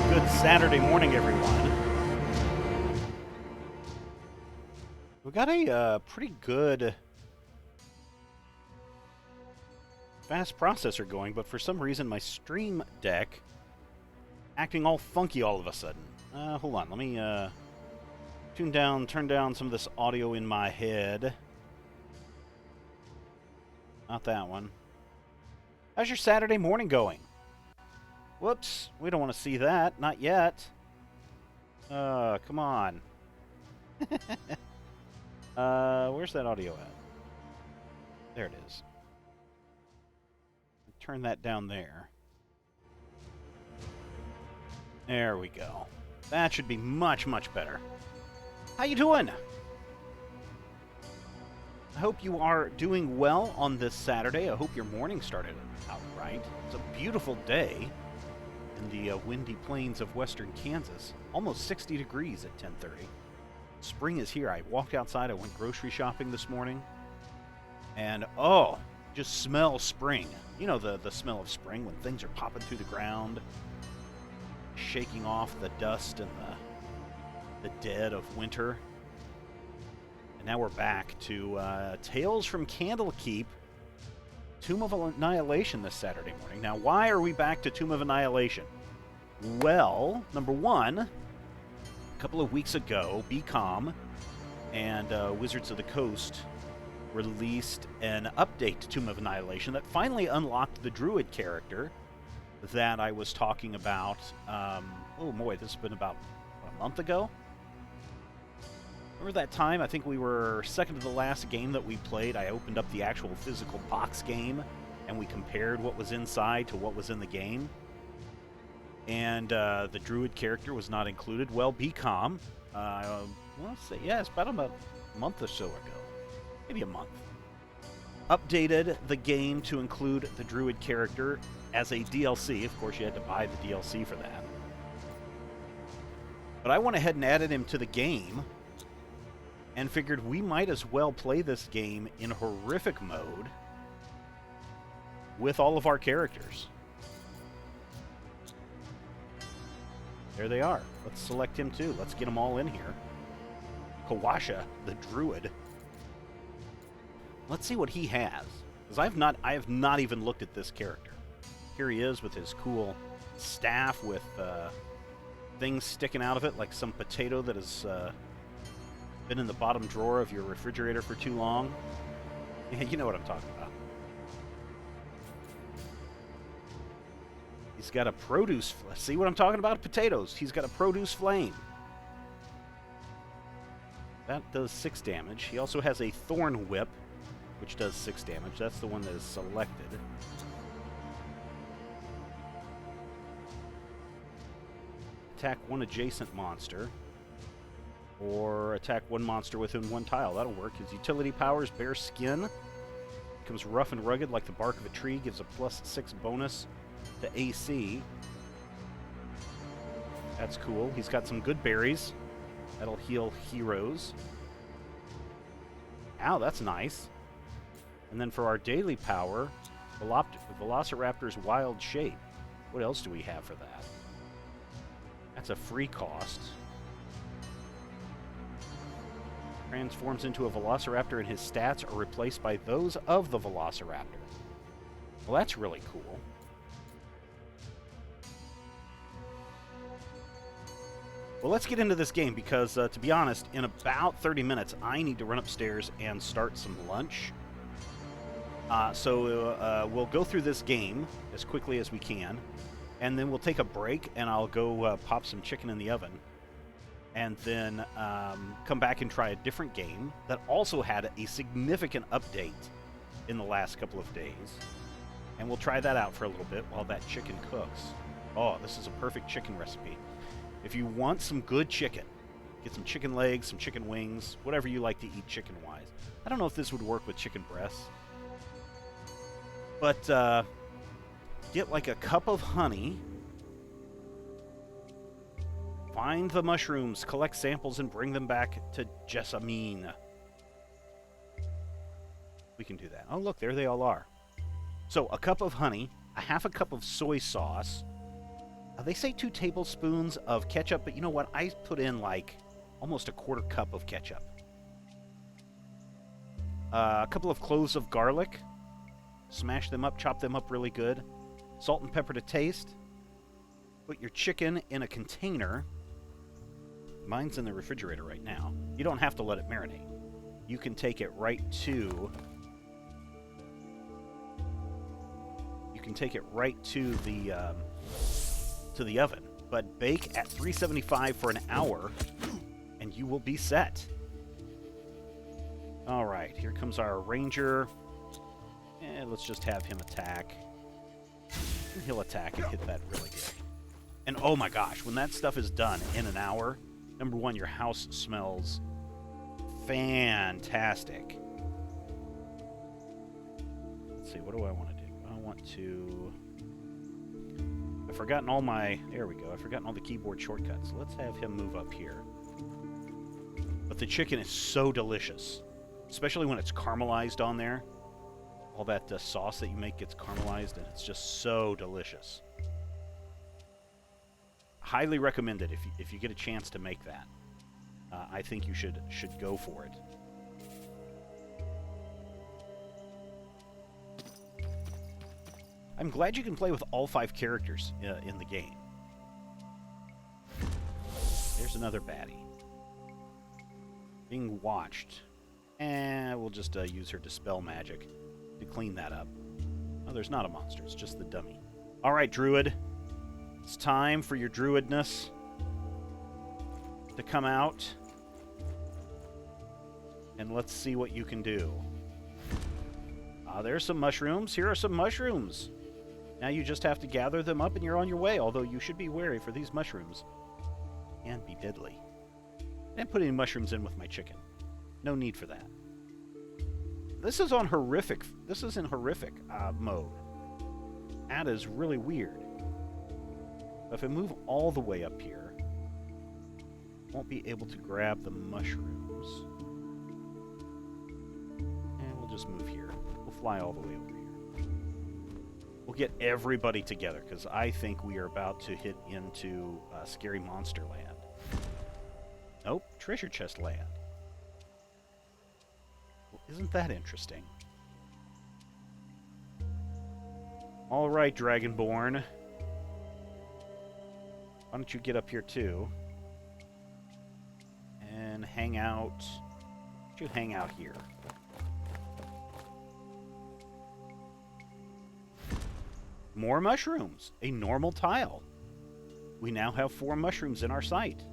Good Saturday morning, everyone. We got a pretty good fast processor going, but for some reason my Stream Deck acting all funky all of a sudden. Hold on, let me turn down some of this audio in my head. Not that one. How's your Saturday morning going? Whoops, we don't want to see that. Not yet. Come on. Where's that audio at? There it is. Turn that down there. There we go. That should be much, much better. How you doing? I hope you are doing well on this Saturday. I hope your morning started out right. It's a beautiful day in the windy plains of western Kansas. Almost 60 degrees at 10:30. Spring is here. I walked outside. I went grocery shopping this morning. And, just smell spring. You know the smell of spring when things are popping through the ground, shaking off the dust and the dead of winter. And now we're back to Tales from Candlekeep, Tomb of Annihilation this Saturday morning. Now, why are we back to Tomb of Annihilation? Well, number one, a couple of weeks ago, BCOM and Wizards of the Coast released an update to Tomb of Annihilation that finally unlocked the druid character that I was talking about. Oh boy, this has been about a month ago. Remember that time? I think we were second to the last game that we played. I opened up the actual physical box game, and we compared what was inside to what was in the game. And the druid character was not included. Well, BCOM, let's say, yeah, it's about a month or so ago. Maybe a month. Updated the game to include the druid character as a DLC. Of course, you had to buy the DLC for that. But I went ahead and added him to the game and figured we might as well play this game in horrific mode with all of our characters. There they are. Let's select him too. Let's get them all in here. Kawasha, the druid. Let's see what he has, because I have not even looked at this character. Here he is with his cool staff with things sticking out of it like some potato that has been in the bottom drawer of your refrigerator for too long. Yeah, you know what I'm talking about. He's got a produce... See what I'm talking about? Potatoes. He's got a produce flame. That does 6 damage. He also has a thorn whip, which does 6 damage. That's the one that is selected. Attack one adjacent monster, or attack one monster within one tile. That'll work. His utility powers: bear skin. Becomes rough and rugged like the bark of a tree. Gives a +6 bonus to AC. That's cool. He's got some good berries. That'll heal heroes. Ow, that's nice. And then for our daily power, Velociraptor's wild shape. What else do we have for that? That's a free cost. Transforms into a Velociraptor and his stats are replaced by those of the Velociraptor. Well, that's really cool. Well, let's get into this game because, to be honest, in about 30 minutes, I need to run upstairs and start some lunch. So we'll go through this game as quickly as we can, and then we'll take a break, and I'll go pop some chicken in the oven, and then come back and try a different game that also had a significant update in the last couple of days. And we'll try that out for a little bit while that chicken cooks. Oh, this is a perfect chicken recipe. If you want some good chicken, get some chicken legs, some chicken wings, whatever you like to eat chicken-wise. I don't know if this would work with chicken breasts. But get like a cup of honey, find the mushrooms, collect samples, and bring them back to Jessamine. We can do that. Oh, look, there they all are. So a cup of honey, a half a cup of soy sauce, They say 2 tablespoons of ketchup, but you know what? I put in like almost a quarter cup of ketchup. A couple of cloves of garlic. Smash them up, chop them up really good. Salt and pepper to taste. Put your chicken in a container. Mine's in the refrigerator right now. You don't have to let it marinate. You can take it right to... You can take it right to the oven. But bake at 375 for an hour, and you will be set. All right, here comes our ranger. And let's just have him attack. And he'll attack and hit that really good. And oh my gosh, when that stuff is done in an hour, number one, your house smells fantastic. Let's see, what do I want to do? I want to... I've forgotten all my... There we go. I've forgotten all the keyboard shortcuts. Let's have him move up here. But the chicken is so delicious. Especially when it's caramelized on there. All that sauce that you make gets caramelized, and it's just so delicious. Highly recommended if you get a chance to make that. I think you should go for it. I'm glad you can play with all 5 characters in the game. There's another baddie. Being watched. And we'll just use her Dispel Magic to clean that up. Oh, there's not a monster. It's just the dummy. All right, Druid. It's time for your Druidness to come out. And let's see what you can do. There's some mushrooms. Here are some mushrooms. Now you just have to gather them up and you're on your way, although you should be wary for these mushrooms. And be deadly. I didn't put any mushrooms in with my chicken. No need for that. This is on horrific. This is in horrific mode. That is really weird. If I move all the way up here, won't be able to grab the mushrooms. And we'll just move here. We'll fly all the way over here. We'll get everybody together, because I think we are about to hit into Scary Monster Land. Nope, Treasure Chest Land. Well, isn't that interesting? All right, Dragonborn. Why don't you get up here too? And hang out. Why don't you hang out here? More mushrooms. A normal tile. We now have 4 mushrooms in our sight.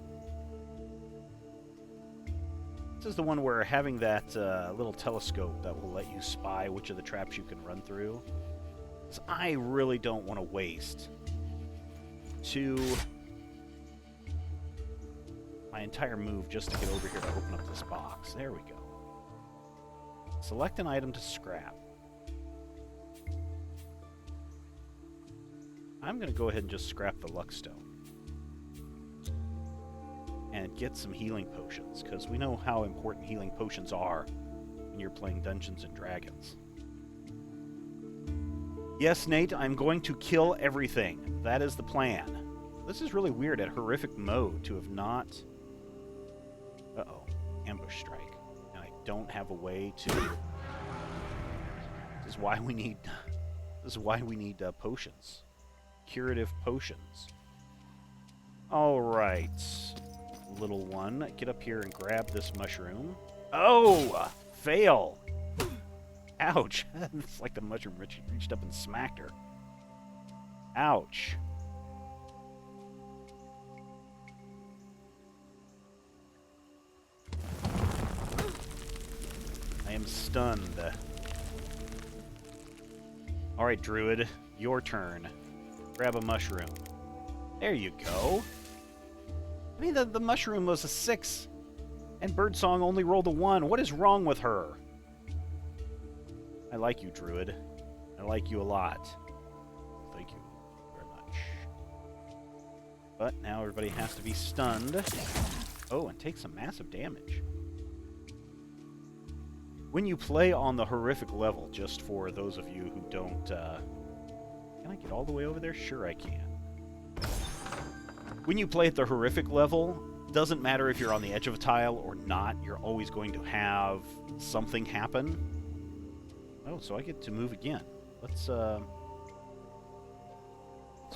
This is the one where having that little telescope that will let you spy which of the traps you can run through. So I really don't want to waste my entire move just to get over here to open up this box. There we go. Select an item to scrap. I'm going to go ahead and just scrap the Luckstone. And get some healing potions, because we know how important healing potions are when you're playing Dungeons and Dragons. Yes, Nate, I'm going to kill everything. That is the plan. This is really weird at horrific mode to have not... Uh-oh. Ambush strike. And I don't have a way to... This is why we need... potions. Curative potions. Alright. Little one, get up here and grab this mushroom. Oh! Fail! Ouch. It's like the mushroom reached up and smacked her. Ouch. I am stunned. Alright, Druid. Your turn. Grab a mushroom. There you go. I mean, the mushroom was a 6. And Birdsong only rolled a 1. What is wrong with her? I like you, Druid. I like you a lot. Thank you very much. But now everybody has to be stunned. Oh, and take some massive damage. When you play on the horrific level, just for those of you who don't... Can I get all the way over there? Sure I can. When you play at the horrific level, doesn't matter if you're on the edge of a tile or not, you're always going to have something happen. Oh, so I get to move again. Let's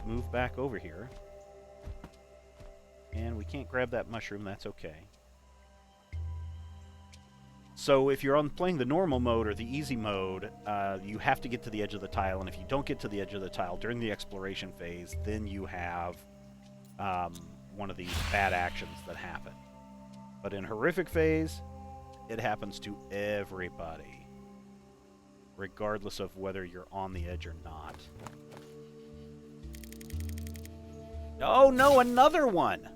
move back over here. And we can't grab that mushroom, that's okay. So if you're playing the normal mode or the easy mode, you have to get to the edge of the tile, and if you don't get to the edge of the tile during the exploration phase, then you have one of these bad actions that happen. But in horrific phase, it happens to everybody, regardless of whether you're on the edge or not. Oh no, another one!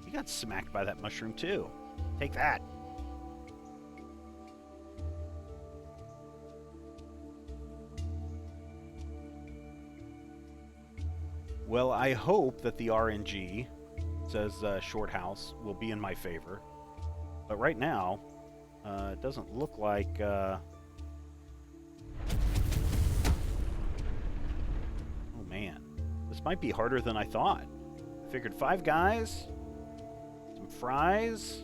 You got smacked by that mushroom too. Take that. Well, I hope that the RNG, says Short House, will be in my favor. But right now, it doesn't look like... Oh man, this might be harder than I thought. I figured 5 guys, some fries.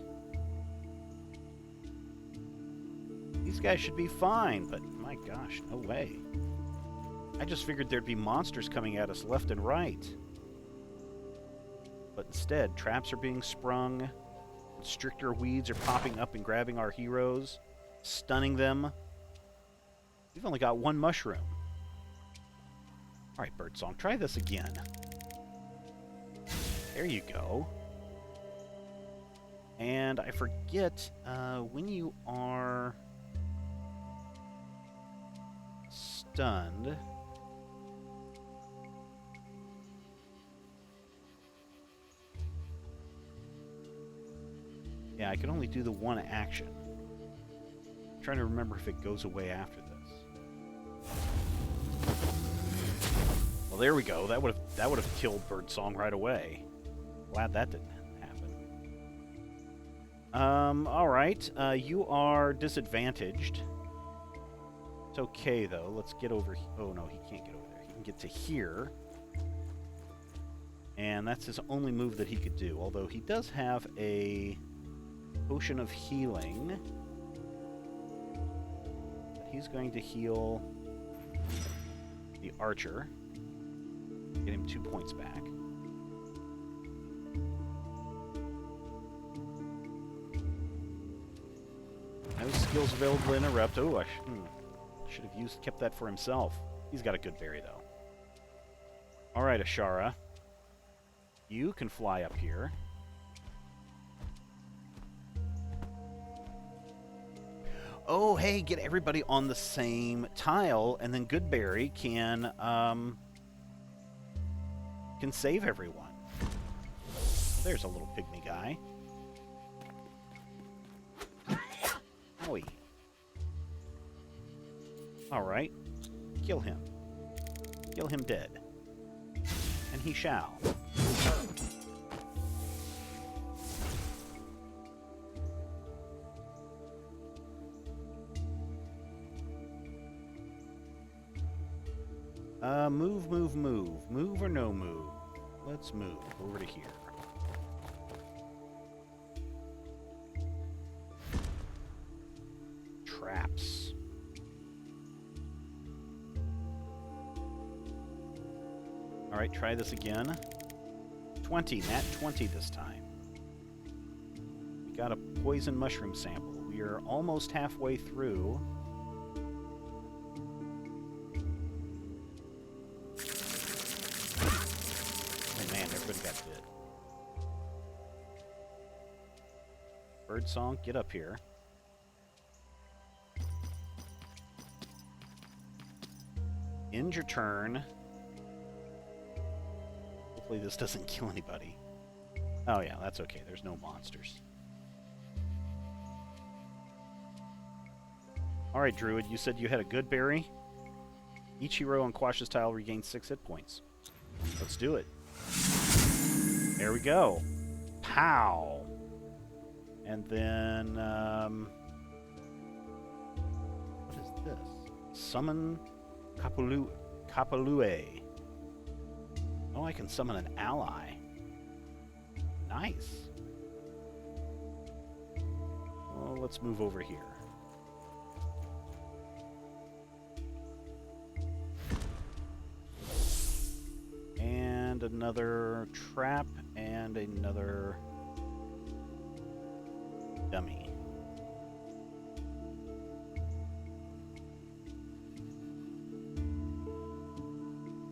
These guys should be fine, but my gosh, no way. I just figured there'd be monsters coming at us left and right. But instead, traps are being sprung, stricter weeds are popping up and grabbing our heroes, stunning them. We've only got 1 mushroom. Alright, Birdsong, try this again. There you go. And I forget, when you are stunned... Yeah, I can only do the 1 action. I'm trying to remember if it goes away after this. Well, there we go. That would have killed Birdsong right away. Glad that didn't happen. All right. You are disadvantaged. It's okay though. Let's get over. Oh no, he can't get over there. He can get to here. And that's his only move that he could do. Although he does have a potion of healing. He's going to heal the archer. Get him 2 points back. No skills available to interrupt. Oh, I should have kept that for himself. He's got a good berry though. Alright, Ashara. You can fly up here. Oh, hey, get everybody on the same tile, and then Goodberry can save everyone. There's a little pygmy guy. Owie. Alright. Kill him. Kill him dead. And he shall. Move, move, move. Move or no move? Let's move over to here. Traps. Alright, try this again. 20, nat 20 this time. We got a poison mushroom sample. We are almost halfway through. Got bit. Birdsong, get up here. End your turn. Hopefully this doesn't kill anybody. Oh yeah, that's okay. There's no monsters. Alright, Druid, you said you had a good berry? Each hero on Quash's tile regains 6 hit points. Let's do it. There we go. Pow! And then, what is this? Summon Kapalue. Oh, I can summon an ally. Nice. Well, let's move over here. And another trap and another dummy.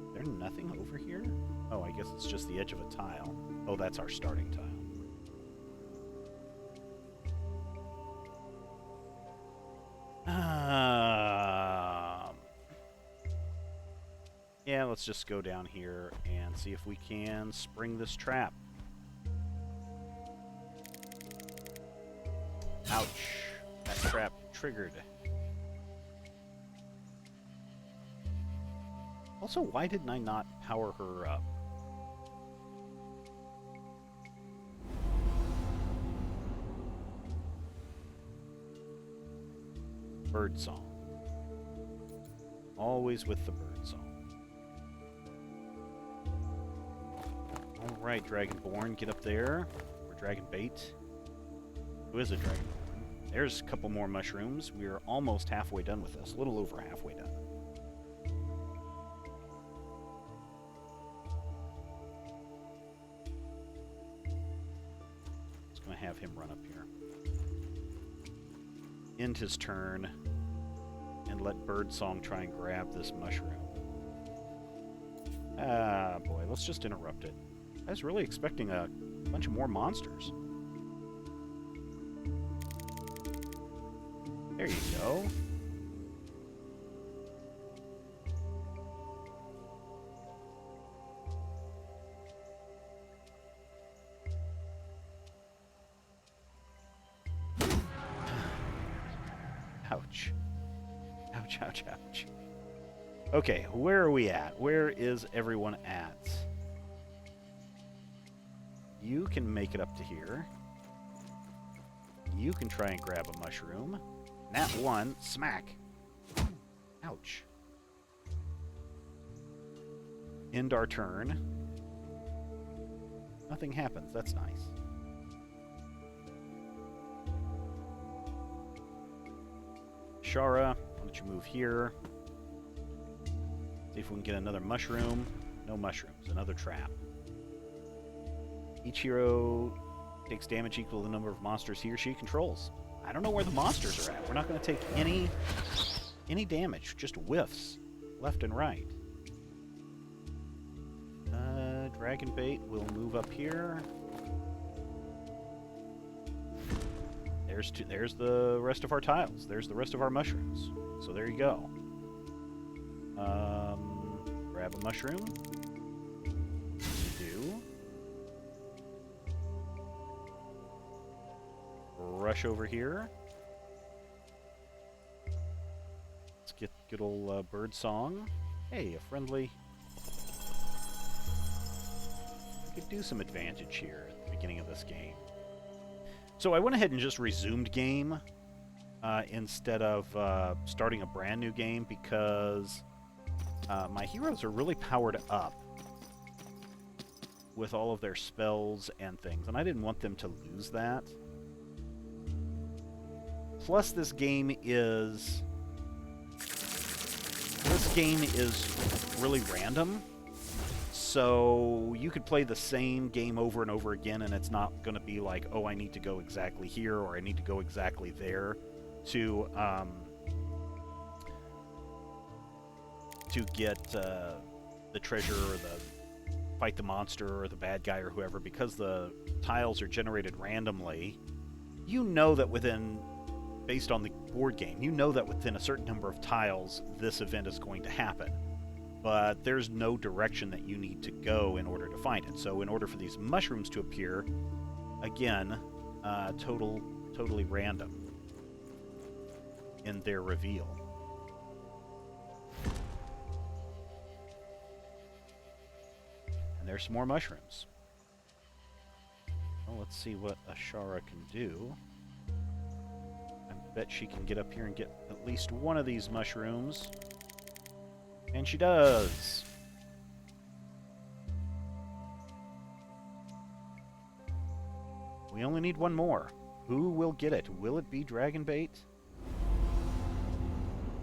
Is there nothing over here? Oh, I guess it's just the edge of a tile. Oh, that's our starting tile. Yeah, let's just go down here and see if we can spring this trap. Ouch. That trap triggered. Also, why didn't I not power her up? Birdsong. Always with the birdsong. Alright, Dragonborn, get up there. Or Dragonbait. Who is a Dragonborn? There's a couple more mushrooms. We're almost halfway done with this. A little over halfway done. Just gonna have him run up here. End his turn. And let Birdsong try and grab this mushroom. Ah, boy, let's just interrupt it. I was really expecting a bunch of more monsters. There you go. Ouch. Ouch, ouch, ouch. Okay, where are we at? Where is everyone at? You can make it up to here. You can try and grab a mushroom. Nat 1, smack. Ouch. End our turn. Nothing happens, that's nice. Shara, why don't you move here? See if we can get another mushroom. No mushrooms, another trap. Each hero takes damage equal to the number of monsters he or she controls. I don't know where the monsters are at. We're not going to take any damage, just whiffs, left and right. Dragonbait will move up here. There's the rest of our tiles. There's the rest of our mushrooms. So there you go. Grab a mushroom. Do. Rush over here. Let's get good old Birdsong. Hey, a friendly. We could do some advantage here at the beginning of this game. So I went ahead and just resumed game instead of starting a brand new game because my heroes are really powered up with all of their spells and things, and I didn't want them to lose that. Plus, this game is really random. So you could play the same game over and over again, and it's not going to be like, oh, I need to go exactly here or I need to go exactly there to get the treasure or fight the monster or the bad guy or whoever. Because the tiles are generated randomly, you know that based on the board game, you know that within a certain number of tiles, this event is going to happen. But there's no direction that you need to go in order to find it. So in order for these mushrooms to appear, again, totally random in their reveal. And there's some more mushrooms. Well, let's see what Ashara can do. I bet she can get up here and get at least one of these mushrooms. And she does! We only need one more. Who will get it? Will it be Dragonbait?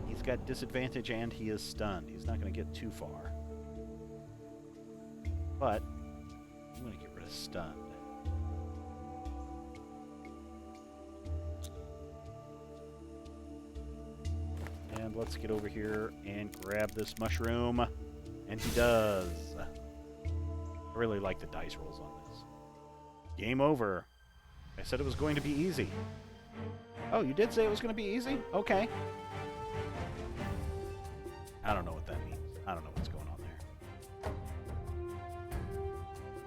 He's got disadvantage and he is stunned. He's not going to get too far. But I'm going to get rid of stunned. And let's get over here and grab this mushroom. And he does. I really like the dice rolls on this. Game over. I said it was going to be easy. Oh, you did say it was going to be easy? Okay. I don't know what that means. I don't know what's going on there.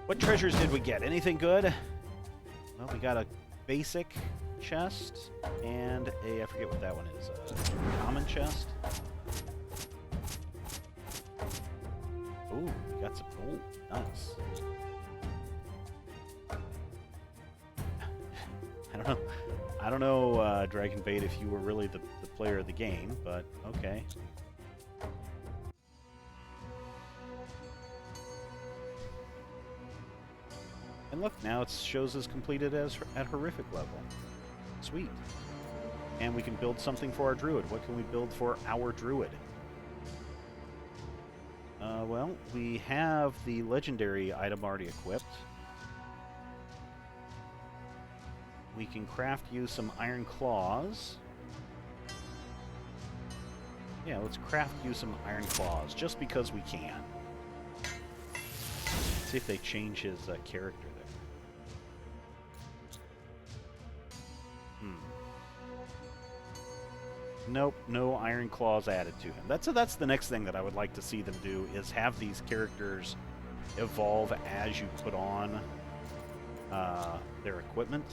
What treasures did we get? Anything good? Well, we got a basic chest and a, I forget what that one is, a common chest. Ooh, we got some gold. Nice. I don't know, Dragonbait, if you were really the player of the game, but okay. And look, now it shows us completed as at horrific level. Sweet. And we can build something for our druid. What can we build for our druid? Well, we have the legendary item already equipped. We can craft you some iron claws. Yeah, let's craft you some iron claws, just because we can. See if they change his character there. Nope, no iron claws added to him. That's the next thing that I would like to see them do, is have these characters evolve as you put on their equipment.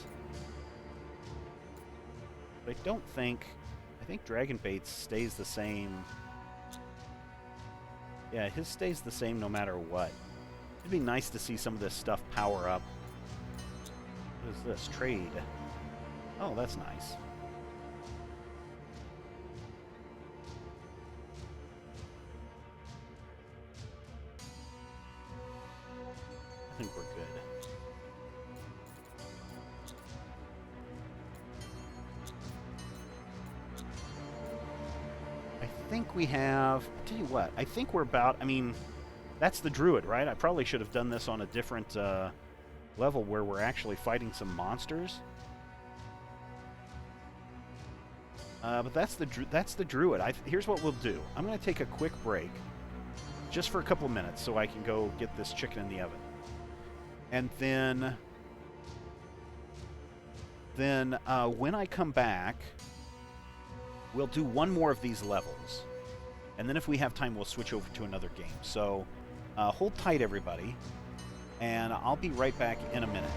But I don't think... I think Dragonbait stays the same. Yeah, his stays the same no matter what. It'd be nice to see some of this stuff power up. What is this? Trade. Oh, that's nice. I think we're good. I think we have... I'll tell you what, I think we're about... I mean, that's the druid, right? I probably should have done this on a different level where we're actually fighting some monsters. But that's the druid. Here's what we'll do. I'm going to take a quick break, just for a couple minutes, so I can go get this chicken in the oven. And then when I come back, we'll do one more of these levels. And then if we have time, we'll switch over to another game. So hold tight, everybody. And I'll be right back in a minute.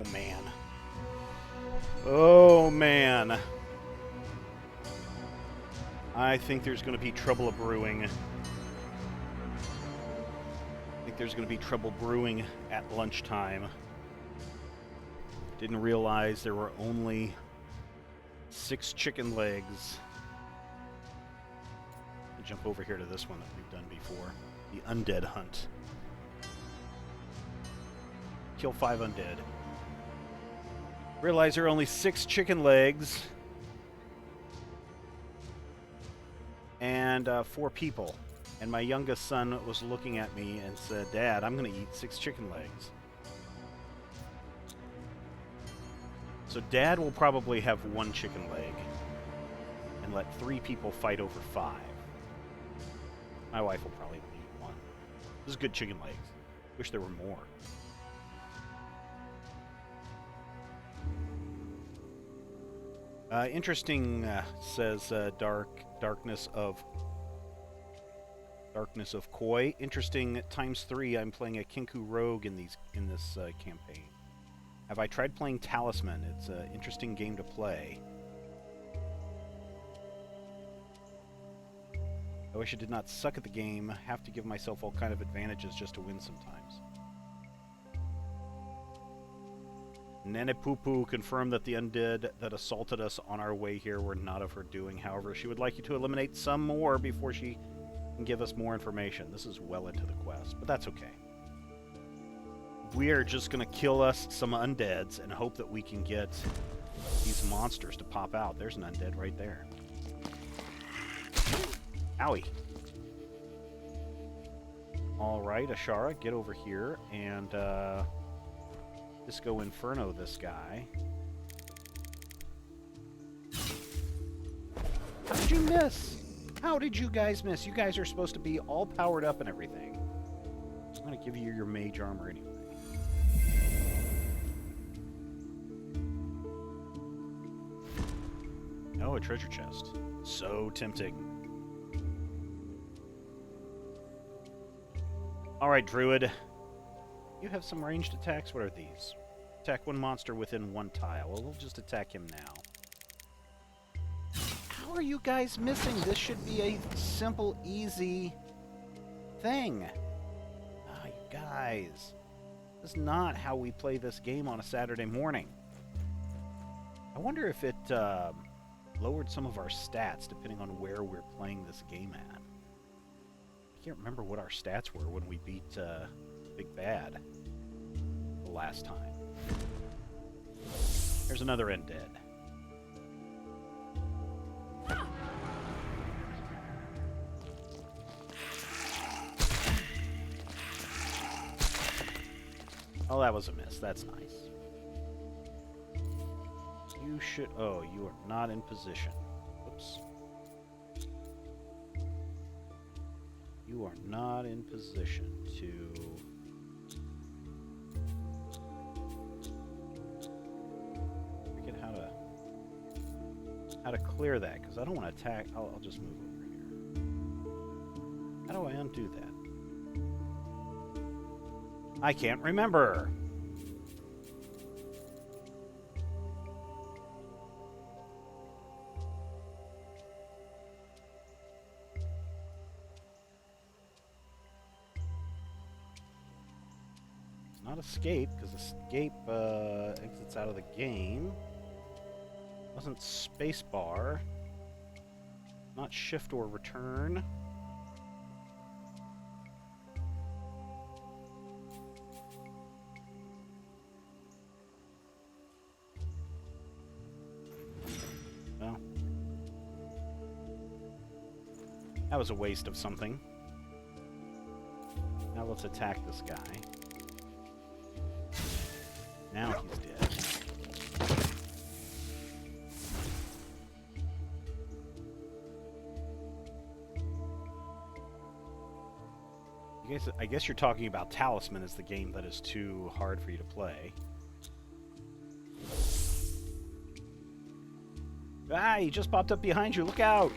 Oh, man. Oh, man. I think there's going to be trouble brewing. I think there's going to be trouble brewing at lunchtime. Didn't realize there were only 6 chicken legs. I'll jump over here to this one that we've done before. The undead hunt. Kill 5 undead. Realize there are only 6 chicken legs. And 4 people. And my youngest son was looking at me and said, "Dad, I'm going to eat 6 chicken legs." So Dad will probably have 1 chicken leg. And let 3 people fight over 5. My wife will probably eat 1. This is good chicken legs. Wish there were more. Interesting, says Darkness of Koi. Interesting, ×3. I'm playing a Kinku Rogue in this campaign. Have I tried playing Talisman? It's an interesting game to play. I wish I did not suck at the game. Have to give myself all kind of advantages just to win sometimes. Nene Poo confirmed that the undead that assaulted us on our way here were not of her doing. However, she would like you to eliminate some more before she can give us more information. This is well into the quest, but that's okay. We are just going to kill us some undeads and hope that we can get these monsters to pop out. There's an undead right there. Owie. Alright, Ashara, get over here and Disco Inferno this guy. How did you miss? How did you guys miss? You guys are supposed to be all powered up and everything. I'm going to give you your mage armor anyway. Oh, a treasure chest. So tempting. Alright, Druid. You have some ranged attacks. What are these? Attack 1 monster within 1 tile. Well, we'll just attack him now. How are you guys missing? This should be a simple, easy thing. Ah, you guys. This is not how we play this game on a Saturday morning. I wonder if it lowered some of our stats depending on where we're playing this game at. I can't remember what our stats were when we beat Big Bad the last time. There's another undead. Oh, that was a miss. That's nice. You should... Oh, you are not in position. Oops. You are not in position to... forget how to clear that, because I don't want to attack... I'll just move over here. How do I undo that? I can't remember. Not escape, because escape exits out of the game. Wasn't spacebar. Not shift or return. Well, that was a waste of something. Now let's attack this guy. Now he's dead. I guess you're talking about Talisman as the game that is too hard for you to play. Ah, he just popped up behind you. Look out!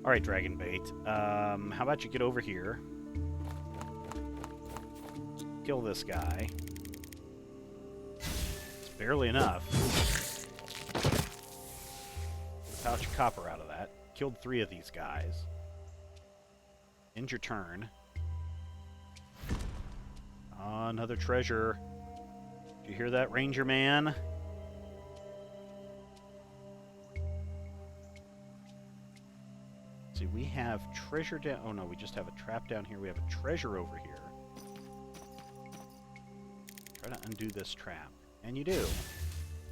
Alright, Alright, Dragon Bait. How about you get over here? Kill this guy. It's barely enough. Pouch of copper out of that. Killed 3 of these guys. End your turn. Another treasure. Did you hear that, Ranger Man? See, we have treasure down... Oh, no, we just have a trap down here. We have a treasure over here. Try to undo this trap. And you do.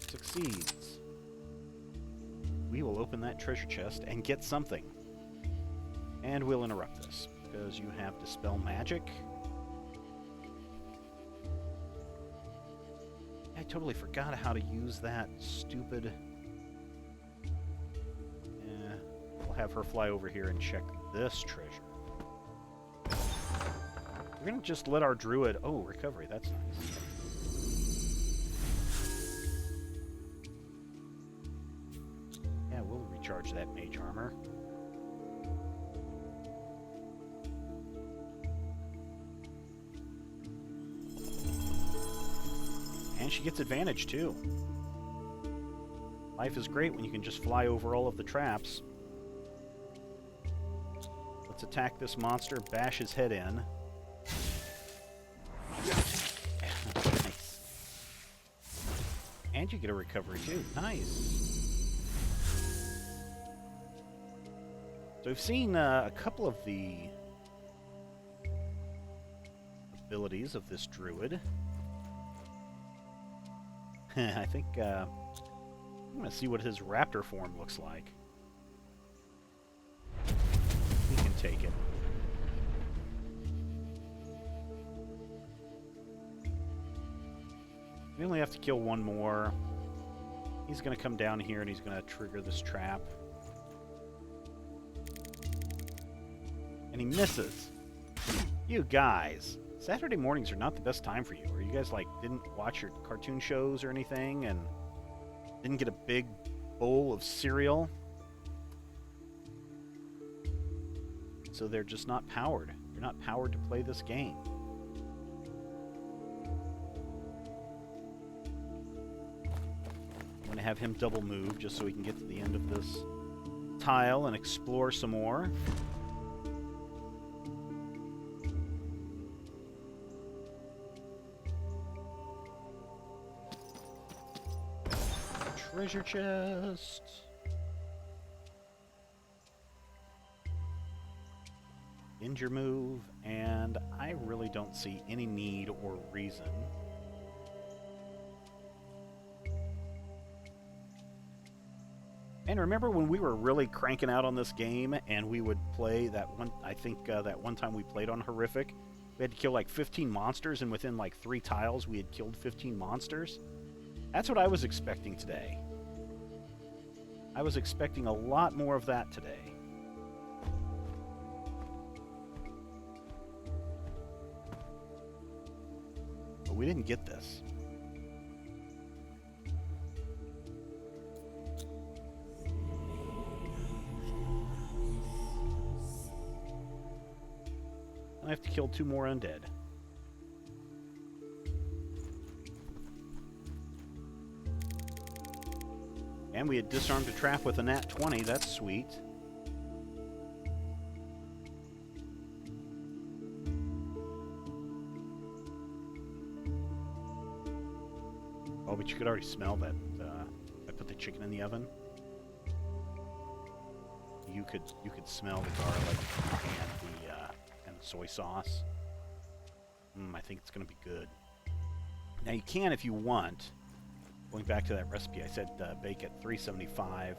Succeeds. We will open that treasure chest and get something. And we'll interrupt this, because you have Dispel Magic. I totally forgot how to use that stupid... We'll have her fly over here and check this treasure. We're going to just let our druid... Oh, recovery, that's nice. Yeah, we'll recharge that mage armor. And she gets advantage, too. Life is great when you can just fly over all of the traps. Let's attack this monster, bash his head in. Nice. And you get a recovery, too. Nice. So we've seen a couple of the abilities of this druid. I think I'm going to see what his raptor form looks like. He can take it. We only have to kill one more. He's going to come down here and he's going to trigger this trap. And he misses. You guys. Saturday mornings are not the best time for you. Or you guys, like, didn't watch your cartoon shows or anything and didn't get a big bowl of cereal? So they're just not powered. You're not powered to play this game. I'm going to have him double move just so he can get to the end of this tile and explore some more. Treasure chest. End your move, and I really don't see any need or reason. And remember when we were really cranking out on this game and we would play that one, I think that one time we played on Horrific, we had to kill like 15 monsters, and within like 3 tiles we had killed 15 monsters? That's what I was expecting today. I was expecting a lot more of that today. But we didn't get this. I have to kill 2 more undead. And we had disarmed a trap with a nat 20. That's sweet. Oh, but you could already smell that. I put the chicken in the oven. You could smell the garlic and the soy sauce. I think it's gonna be good. Now you can, if you want. Going back to that recipe, I said bake at 375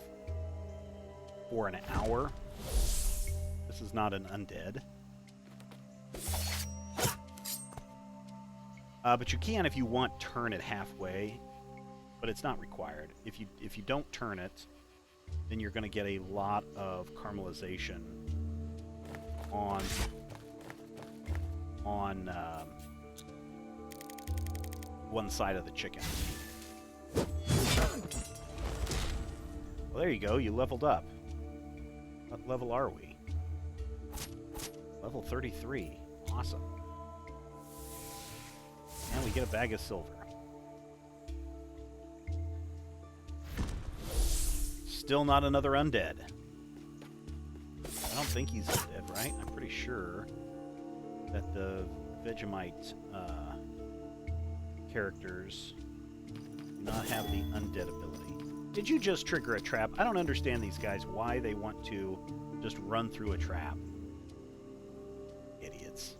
for an hour. This is not an undead. But you can, if you want, turn it halfway, but it's not required. If you don't turn it, then you're going to get a lot of caramelization on one side of the chicken. Well, there you go. You leveled up. What level are we? Level 33. Awesome. And we get a bag of silver. Still not another undead. I don't think he's undead, right? I'm pretty sure that the Vegemite characters do not have the undead ability. Did you just trigger a trap? I don't understand these guys, why they want to just run through a trap. Idiots.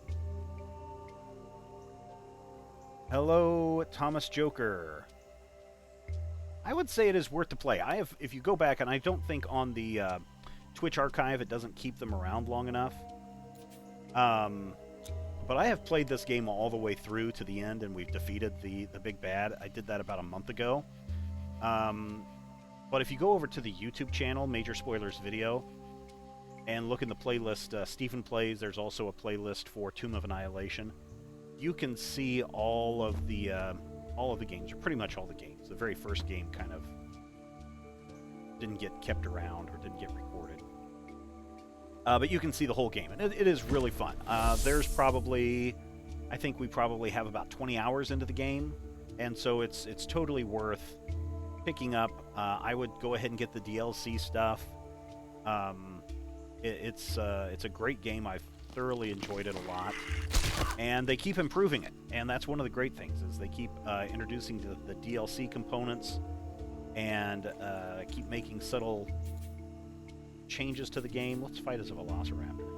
Hello, Thomas Joker. I would say it is worth to play. If you go back, and I don't think on the Twitch archive it doesn't keep them around long enough. But I have played this game all the way through to the end, and we've defeated the big bad. I did that about a month ago. But if you go over to the YouTube channel, Major Spoilers Video, and look in the playlist, Stephen Plays, there's also a playlist for Tomb of Annihilation. You can see all of the games, or pretty much all the games. The very first game kind of didn't get kept around or didn't get recorded. But you can see the whole game, and it is really fun. There's probably, I think we probably have about 20 hours into the game, and so it's totally worth picking up. I would go ahead and get the DLC stuff. It's a great game. I've thoroughly enjoyed it a lot, and they keep improving it, and that's one of the great things, is they keep introducing the DLC components and keep making subtle changes to the game. Let's fight as a Velociraptor.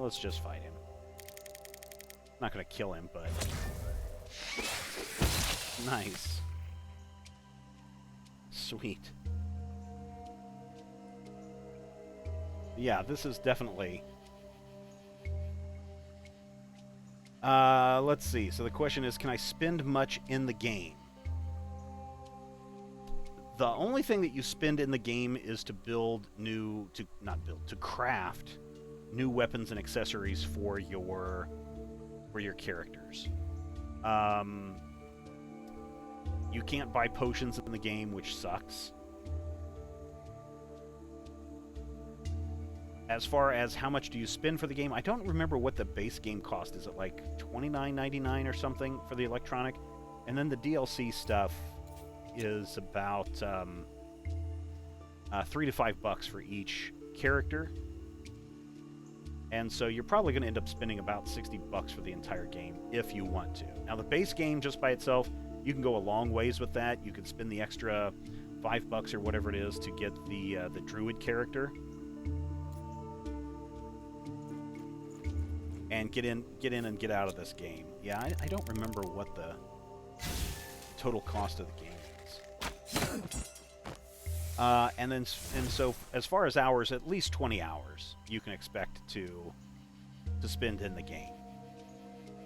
Let's just fight him. Not gonna kill him, but nice. Sweet. Yeah, this is definitely... let's see. So the question is, can I spend much in the game? The only thing that you spend in the game is to to craft new weapons and accessories for your characters. You can't buy potions in the game, which sucks. As far as how much do you spend for the game, I don't remember what the base game cost. Is it like $29.99 or something for the electronic? And then the DLC stuff is about $3 to $5 for each character. And so you're probably going to end up spending about $60 for the entire game if you want to. Now the base game just by itself, you can go a long ways with that. You can spend the extra $5 or whatever it is to get the druid character. And get in and get out of this game. Yeah, I don't remember what the total cost of the game is. And so as far as hours, at least 20 hours you can expect to spend in the game.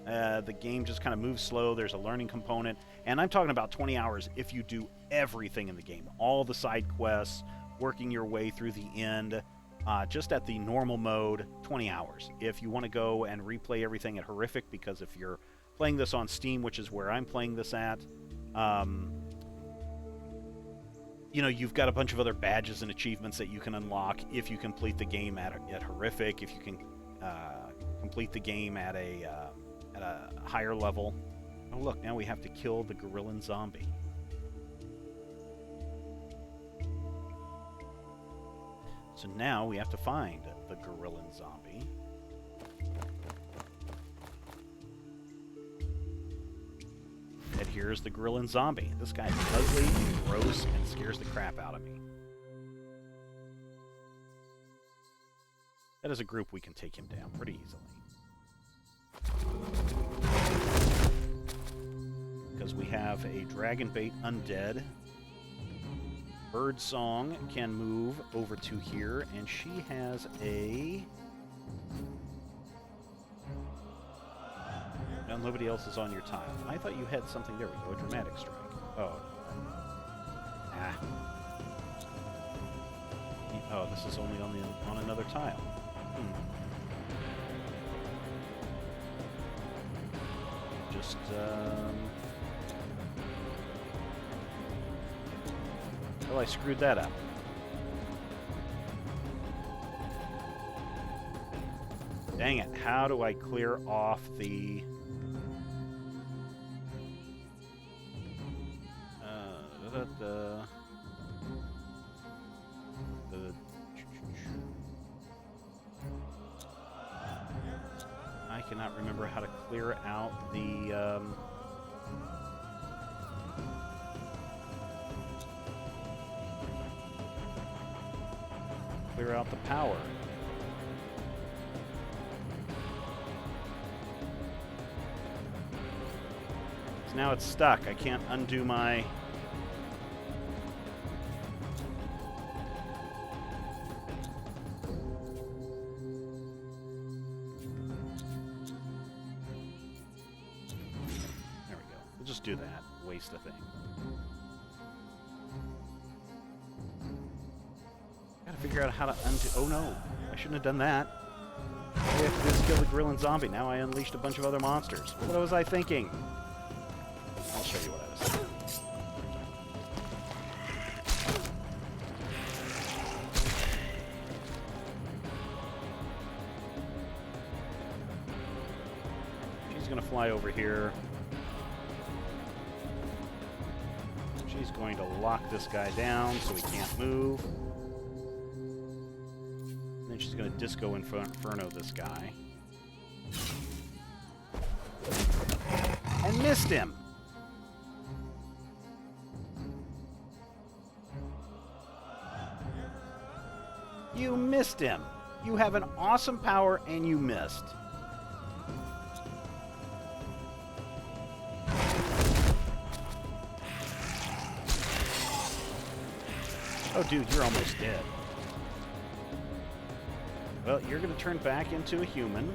The game just kind of moves slow. There's a learning component, and I'm talking about 20 hours if you do everything in the game, all the side quests, working your way through the end. Just at the normal mode, 20 hours. If you want to go and replay everything at Horrific, because if you're playing this on Steam, which is where I'm playing this at, you've got a bunch of other badges and achievements that you can unlock if you complete the game at Horrific, if you can complete the game at a higher level. Oh look, now we have to kill the Gorillan zombie. So now we have to find the Gorillan zombie. And here's the Gorillan zombie. This guy's ugly and gross and scares the crap out of me. That is a group we can take him down pretty easily. Because we have a Dragonbait Undead. Birdsong can move over to here, and she has a... No, nobody else is on your tile. I thought you had something. There we go, a Dramatic Strike. Oh. Ah. Oh, this is only on another tile. Just Well, I screwed that up. Dang it, how do I clear off the... I cannot remember how to clear out the... clear out the power. So now it's stuck. I can't undo my... There we go. We'll just do that. Waste a thing. Gotta figure out how to undo... Oh no, I shouldn't have done that. I have to just kill the Gorilla and Zombie. Now I unleashed a bunch of other monsters. What was I thinking? I'll show you what I was thinking. She's gonna fly over here. She's going to lock this guy down so he can't move. Then she's going to Disco Inferno this guy. And missed him! You missed him! You have an awesome power and you missed. Oh dude, you're almost dead. Well, you're going to turn back into a human.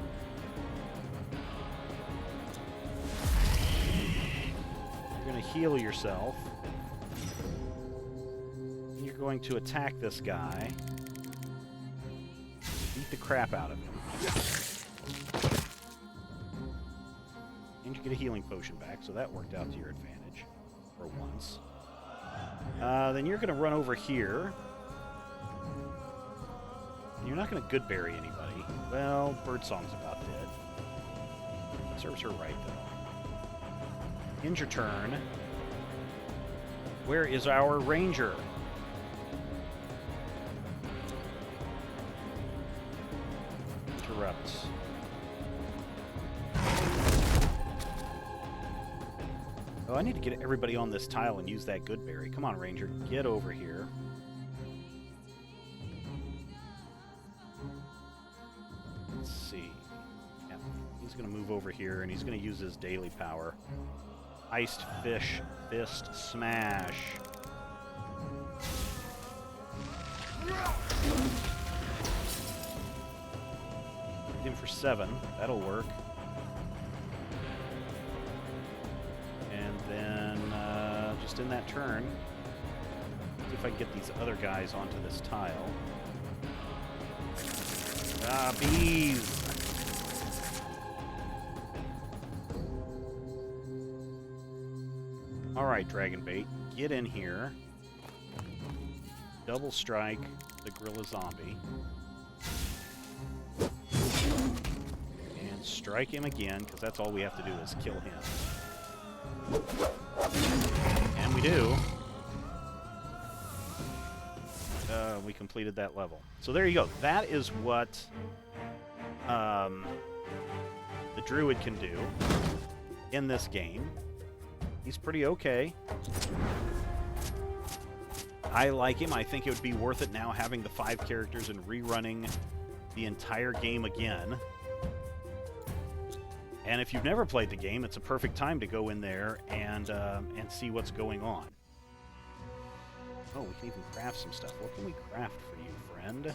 You're going to heal yourself. And you're going to attack this guy. Beat the crap out of him. And you get a healing potion back, so that worked out to your advantage. For once. Then you're going to run over here. You're not going to Goodberry anybody. Well, Birdsong's about dead. Serves her right, though. End your turn. Where is our ranger? Interrupts. Oh, I need to get everybody on this tile and use that Goodberry. Come on, ranger. Get over here. Going to move over here, and he's going to use his daily power. Iced Fish Fist Smash. Hit him for 7. That'll work. And then, just in that turn, see if I can get these other guys onto this tile. Ah, bees! Alright, Dragonbait, get in here. Double strike the Gorilla Zombie. And strike him again, because that's all we have to do is kill him. And we do. We completed that level. So there you go. That is what the druid can do in this game. He's pretty okay. I like him. I think it would be worth it now having the 5 characters and rerunning the entire game again. And if you've never played the game, it's a perfect time to go in there and see what's going on. Oh, we can even craft some stuff. What can we craft for you, friend?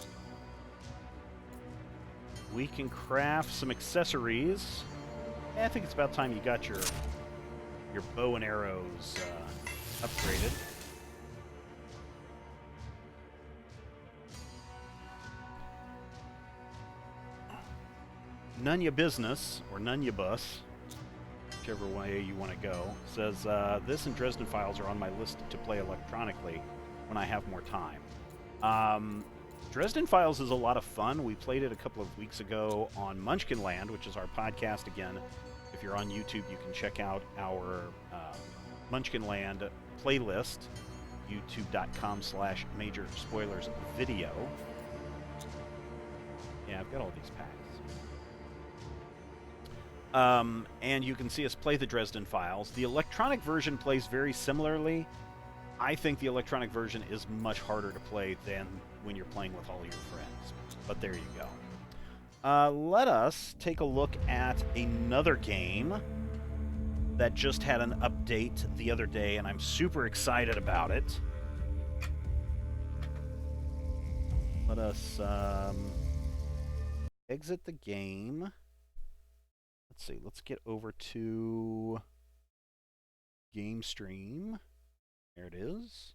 We can craft some accessories. I think it's about time you got your bow and arrows upgraded. None ya business, or none ya bus, whichever way you want to go, says, this and Dresden Files are on my list to play electronically when I have more time. Um, Dresden Files is a lot of fun. We played it a couple of weeks ago on Munchkinland, which is our podcast. Again, if you're on YouTube, you can check out our Munchkinland playlist, youtube.com/major spoilers video. Yeah, I've got all these packs. And you can see us play the Dresden Files. The electronic version plays very similarly. I think the electronic version is much harder to play than when you're playing with all your friends. But there you go. Let us take a look at another game that just had an update the other day, and I'm super excited about it. Let us exit the game. Let's see. Let's get over to Game Stream. There it is.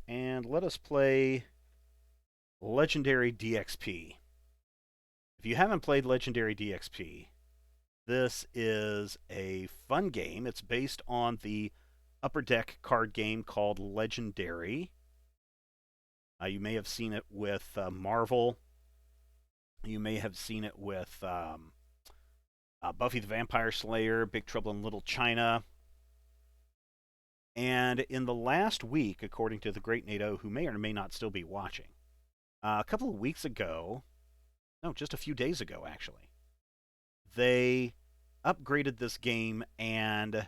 And let us play Legendary DXP. If you haven't played Legendary DXP, this is a fun game. It's based on the Upper Deck card game called Legendary. You may have seen it with Marvel. You may have seen it with Buffy the Vampire Slayer, Big Trouble in Little China. And in the last week, according to the great NATO, who may or may not still be watching, a couple of weeks ago, no, just a few days ago, actually, they upgraded this game and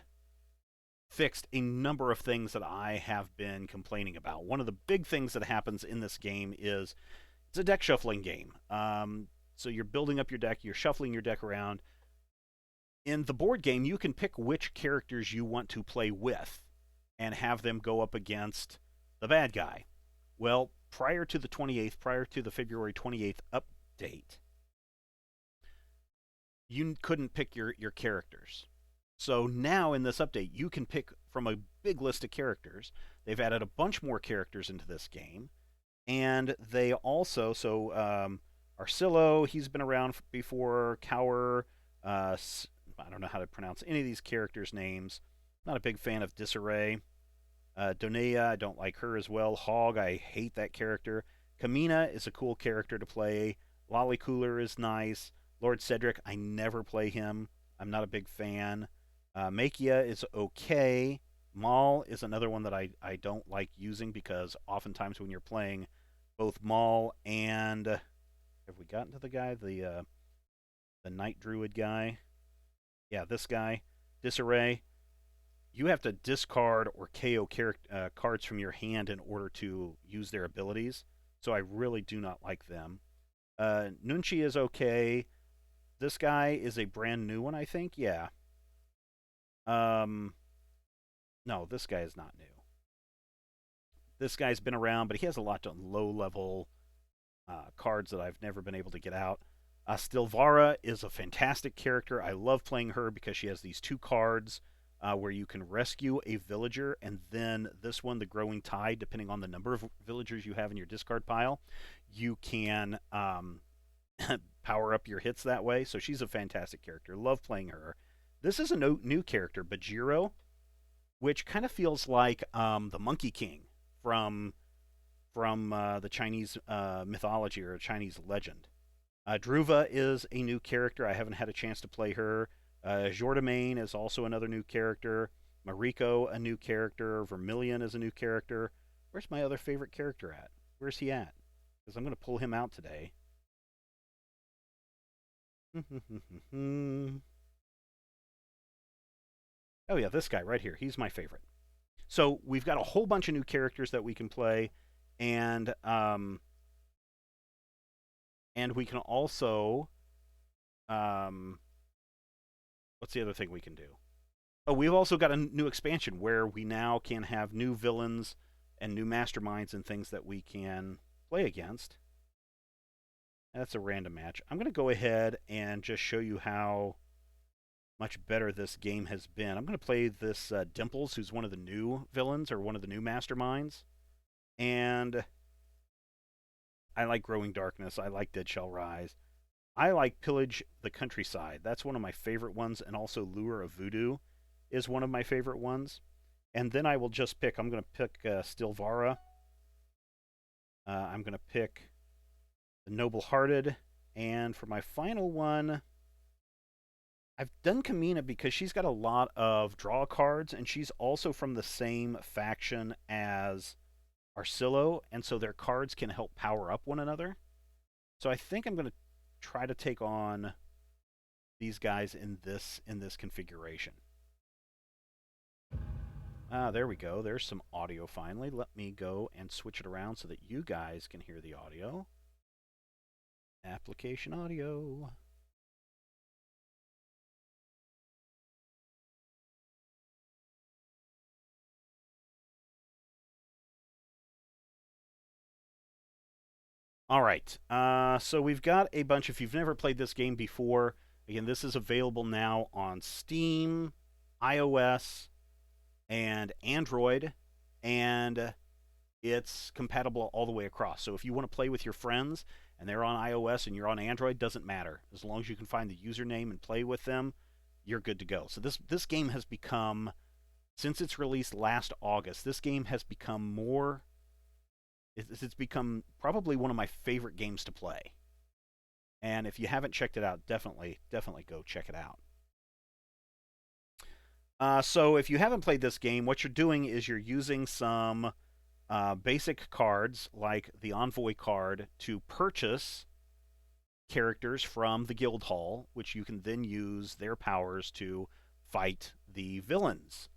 fixed a number of things that I have been complaining about. One of the big things that happens in this game is it's a deck shuffling game. So you're building up your deck, you're shuffling your deck around. In the board game, you can pick which characters you want to play with and have them go up against the bad guy. Well, prior to the 28th, prior to the February 28th update, you couldn't pick your characters. So now in this update, you can pick from a big list of characters. They've added a bunch more characters into this game. And they also, Arcillo, he's been around before, Cower, I don't know how to pronounce any of these characters' names. Not a big fan of Disarray. Donea, I don't like her as well. Hog, I hate that character. Kamina is a cool character to play. Lollycooler is nice. Lord Cedric, I never play him. I'm not a big fan. Makia is okay. Maul is another one that I don't like using because oftentimes when you're playing both Maul and... have we gotten to the guy? The Night Druid guy? Yeah, this guy. Disarray. You have to discard or KO cards from your hand in order to use their abilities. So I really do not like them. Nunchi is okay. This guy is a brand new one, I think. Yeah. No, this guy is not new. This guy's been around, but he has a lot of low-level cards that I've never been able to get out. Stilvara is a fantastic character. I love playing her because she has these two cards where you can rescue a villager, and then this one, the Growing Tide, depending on the number of villagers you have in your discard pile, you can power up your hits that way. So she's a fantastic character. Love playing her. This is a new character, Bajiro, which kind of feels like the Monkey King from the Chinese mythology or Chinese legend. Druva is a new character. I haven't had a chance to play her. Jordamain is also another new character. Mariko, a new character. Vermilion is a new character. Where's my other favorite character at? Where's he at? Because I'm going to pull him out today. Oh yeah, this guy right here. He's my favorite. So we've got a whole bunch of new characters that we can play, and we can also what's the other thing we can do? Oh, we've also got a new expansion where we now can have new villains and new masterminds and things that we can play against. That's a random match. I'm going to go ahead and just show you how much better this game has been. I'm going to play this Dimples, who's one of the new villains or one of the new masterminds. And I like Growing Darkness. I like Dead Shall Rise. I like Pillage the Countryside. That's one of my favorite ones. And also Lure of Voodoo is one of my favorite ones. And then I will just pick, I'm going to pick Stilvara. I'm going to pick the Noble-Hearted. And for my final one, I've done Kamina because she's got a lot of draw cards, and she's also from the same faction as Arcillo, and so their cards can help power up one another. So I think I'm going to try to take on these guys in this configuration. There we go. There's some audio finally. Let me go and switch it around so that you guys can hear the audio. Application audio. All right. So we've got a bunch. If you've never played this game before, again, this is available now on Steam, iOS, and Android, and it's compatible all the way across. So if you want to play with your friends and they're on iOS and you're on Android, doesn't matter. As long as you can find the username and play with them, you're good to go. So this game has become, since its release last August, this game has become more. It's become probably one of my favorite games to play. And if you haven't checked it out, definitely go check it out. So if you haven't played this game, what you're doing is you're using some basic cards like the Envoy card to purchase characters from the guild hall, which you can then use their powers to fight the villains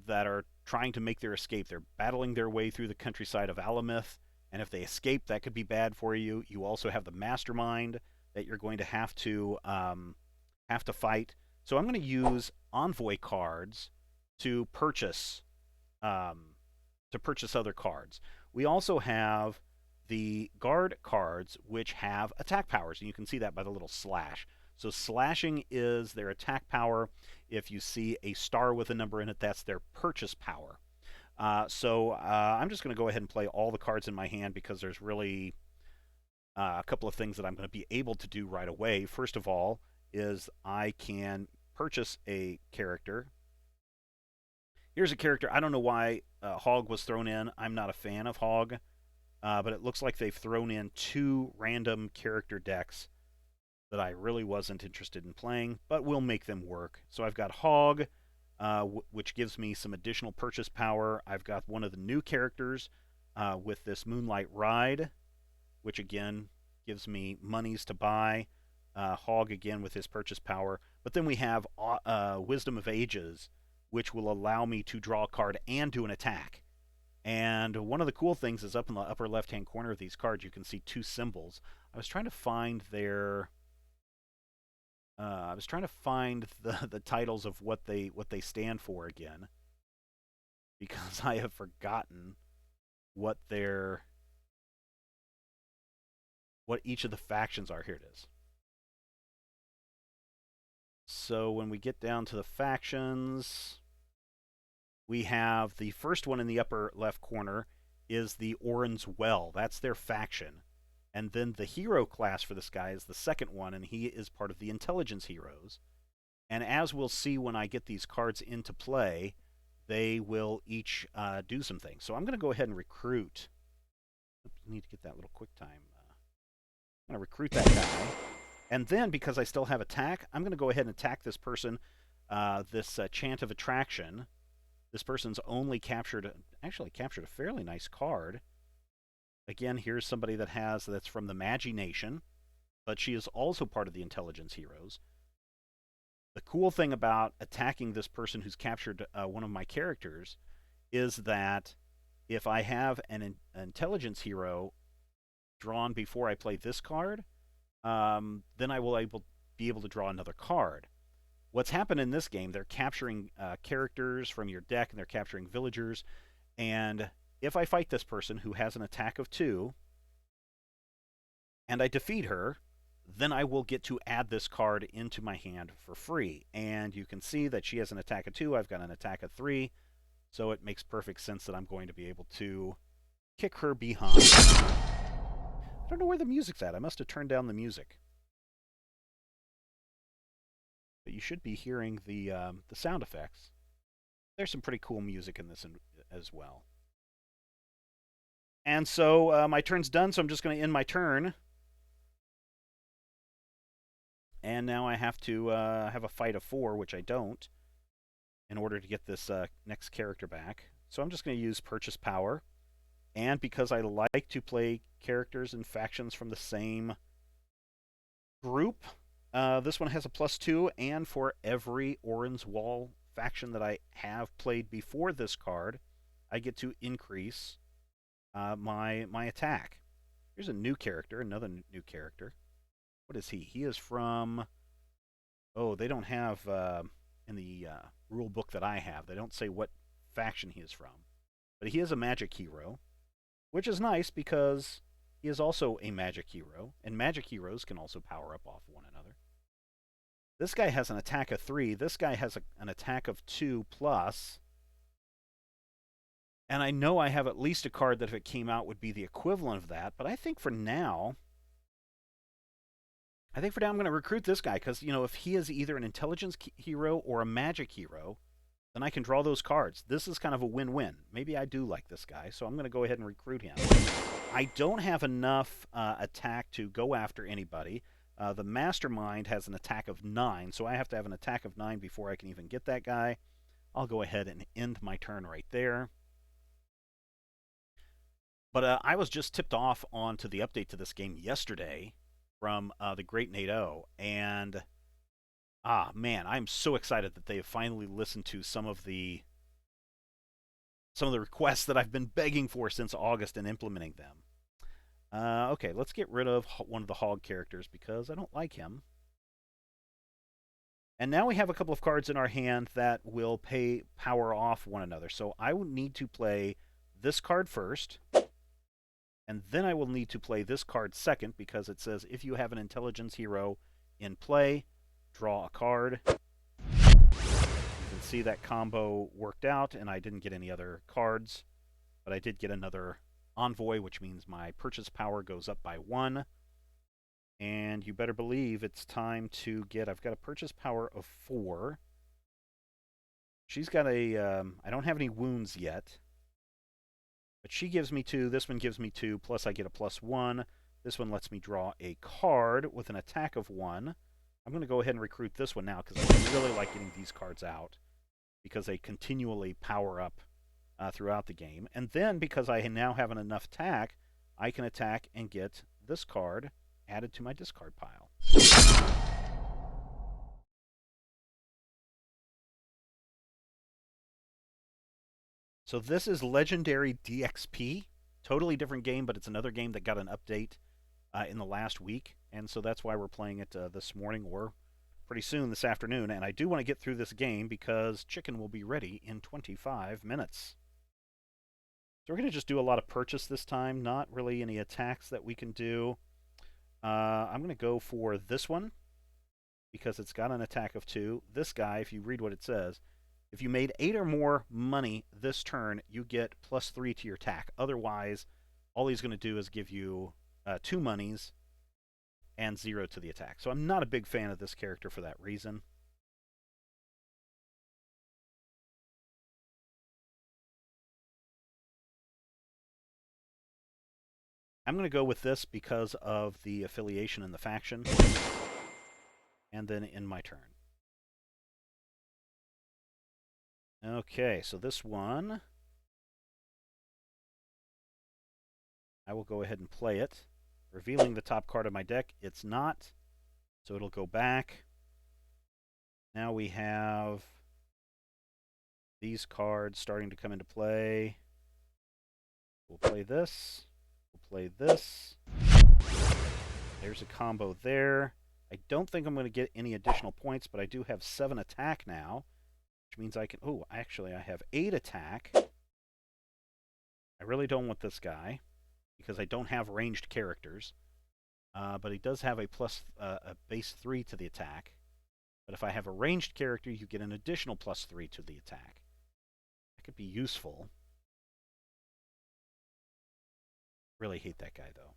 that are trying to make their escape. They're battling their way through the countryside of Alamith, and if they escape, that could be bad for you. You also have the mastermind that you're going to have to fight. So I'm going to use Envoy cards to purchase other cards. We also have the guard cards, which have attack powers, and you can see that by the little slash. So slashing is their attack power. If you see a star with a number in it, that's their purchase power. So I'm just going to go ahead and play all the cards in my hand because there's really a couple of things that I'm going to be able to do right away. First of all is I can purchase a character. Here's a character. I don't know why Hog was thrown in. I'm not a fan of Hog, but it looks like they've thrown in 2 random character decks that I really wasn't interested in playing, but we'll make them work. So I've got Hog, which gives me some additional purchase power. I've got one of the new characters with this Moonlight Ride, which again gives me monies to buy. Hog again with his purchase power. But then we have Wisdom of Ages, which will allow me to draw a card and do an attack. And one of the cool things is up in the upper left-hand corner of these cards, you can see 2 symbols. I was trying to find their I was trying to find the titles of what they stand for again, because I have forgotten what each of the factions are. Here it is. So when we get down to the factions, we have the first one in the upper left corner is the Orin's Well. That's their faction. And then the hero class for this guy is the second one, and he is part of the intelligence heroes. And as we'll see when I get these cards into play, they will each do some things. So I'm going to go ahead and recruit. Oops, I need to get that little quick time. I'm going to recruit that guy. And then, because I still have attack, I'm going to go ahead and attack this person, this Chant of Attraction. This person's only actually captured a fairly nice card. Again, here's somebody that's from the Magi Nation, but she is also part of the intelligence heroes. The cool thing about attacking this person who's captured one of my characters is that if I have an intelligence hero drawn before I play this card, then I will be able to draw another card. What's happened in this game, they're capturing characters from your deck, and they're capturing villagers, and if I fight this person who has an attack of 2, and I defeat her, then I will get to add this card into my hand for free. And you can see that she has an attack of 2, I've got an attack of 3, so it makes perfect sense that I'm going to be able to kick her behind. I don't know where the music's at. I must have turned down the music. But you should be hearing the sound effects. There's some pretty cool music in this as well. And so my turn's done, so I'm just going to end my turn. And now I have to have a fight of 4, which I don't, in order to get this next character back. So I'm just going to use Purchase Power. And because I like to play characters and factions from the same group, this one has a +2, and for every Orin's Wall faction that I have played before this card, I get to increase my attack. Here's a new character, another new character. What is he? He is from... Oh, they don't have... in the rule book that I have, they don't say what faction he is from. But he is a magic hero, which is nice because he is also a magic hero, and magic heroes can also power up off one another. This guy has an attack of 3. This guy has an attack of 2 plus. And I know I have at least a card that if it came out would be the equivalent of that, but I think for now I'm going to recruit this guy because, you know, if he is either an intelligence hero or a magic hero, then I can draw those cards. This is kind of a win-win. Maybe I do like this guy, so I'm going to go ahead and recruit him. I don't have enough attack to go after anybody. The Mastermind has an attack of 9, so I have to have an attack of 9 before I can even get that guy. I'll go ahead and end my turn right there. But I was just tipped off onto the update to this game yesterday from the great Nate O, and man, I'm so excited that they have finally listened to some of the requests that I've been begging for since August and implementing them. Okay, let's get rid of one of the hog characters because I don't like him. And now we have a couple of cards in our hand that will power off one another. So I will need to play this card first, and then I will need to play this card second because it says if you have an intelligence hero in play, draw a card. You can see that combo worked out, and I didn't get any other cards, but I did get another Envoy, which means my purchase power goes up by 1. And you better believe it's time to get... I've got a purchase power of 4. She's got a... I don't have any wounds yet, but she gives me 2. This one gives me 2, plus I get a +1. This one lets me draw a card with an attack of 1. I'm going to go ahead and recruit this one now because I really like getting these cards out because they continually power up throughout the game. And then because I now have enough attack, I can attack and get this card added to my discard pile. So this is Legendary DXP. Totally different game, but it's another game that got an update in the last week. And so that's why we're playing it this morning or pretty soon this afternoon. And I do want to get through this game because chicken will be ready in 25 minutes. So we're going to just do a lot of purchase this time, not really any attacks that we can do. I'm going to go for this one because it's got an attack of 2. This guy, if you read what it says, if you made 8 or more money this turn, you get +3 to your attack. Otherwise, all he's going to do is give you 2 monies and 0 to the attack. So I'm not a big fan of this character for that reason. I'm going to go with this because of the affiliation in the faction. And then end my turn. Okay, so this one, I will go ahead and play it. Revealing the top card of my deck, it's not, so it'll go back. Now we have these cards starting to come into play. We'll play this. We'll play this. There's a combo there. I don't think I'm going to get any additional points, but I do have 7 attack now, which means I can... Oh, actually, I have 8 attack. I really don't want this guy because I don't have ranged characters. But he does have a base 3 to the attack. But if I have a ranged character, you get an additional +3 to the attack. That could be useful. Really hate that guy, though.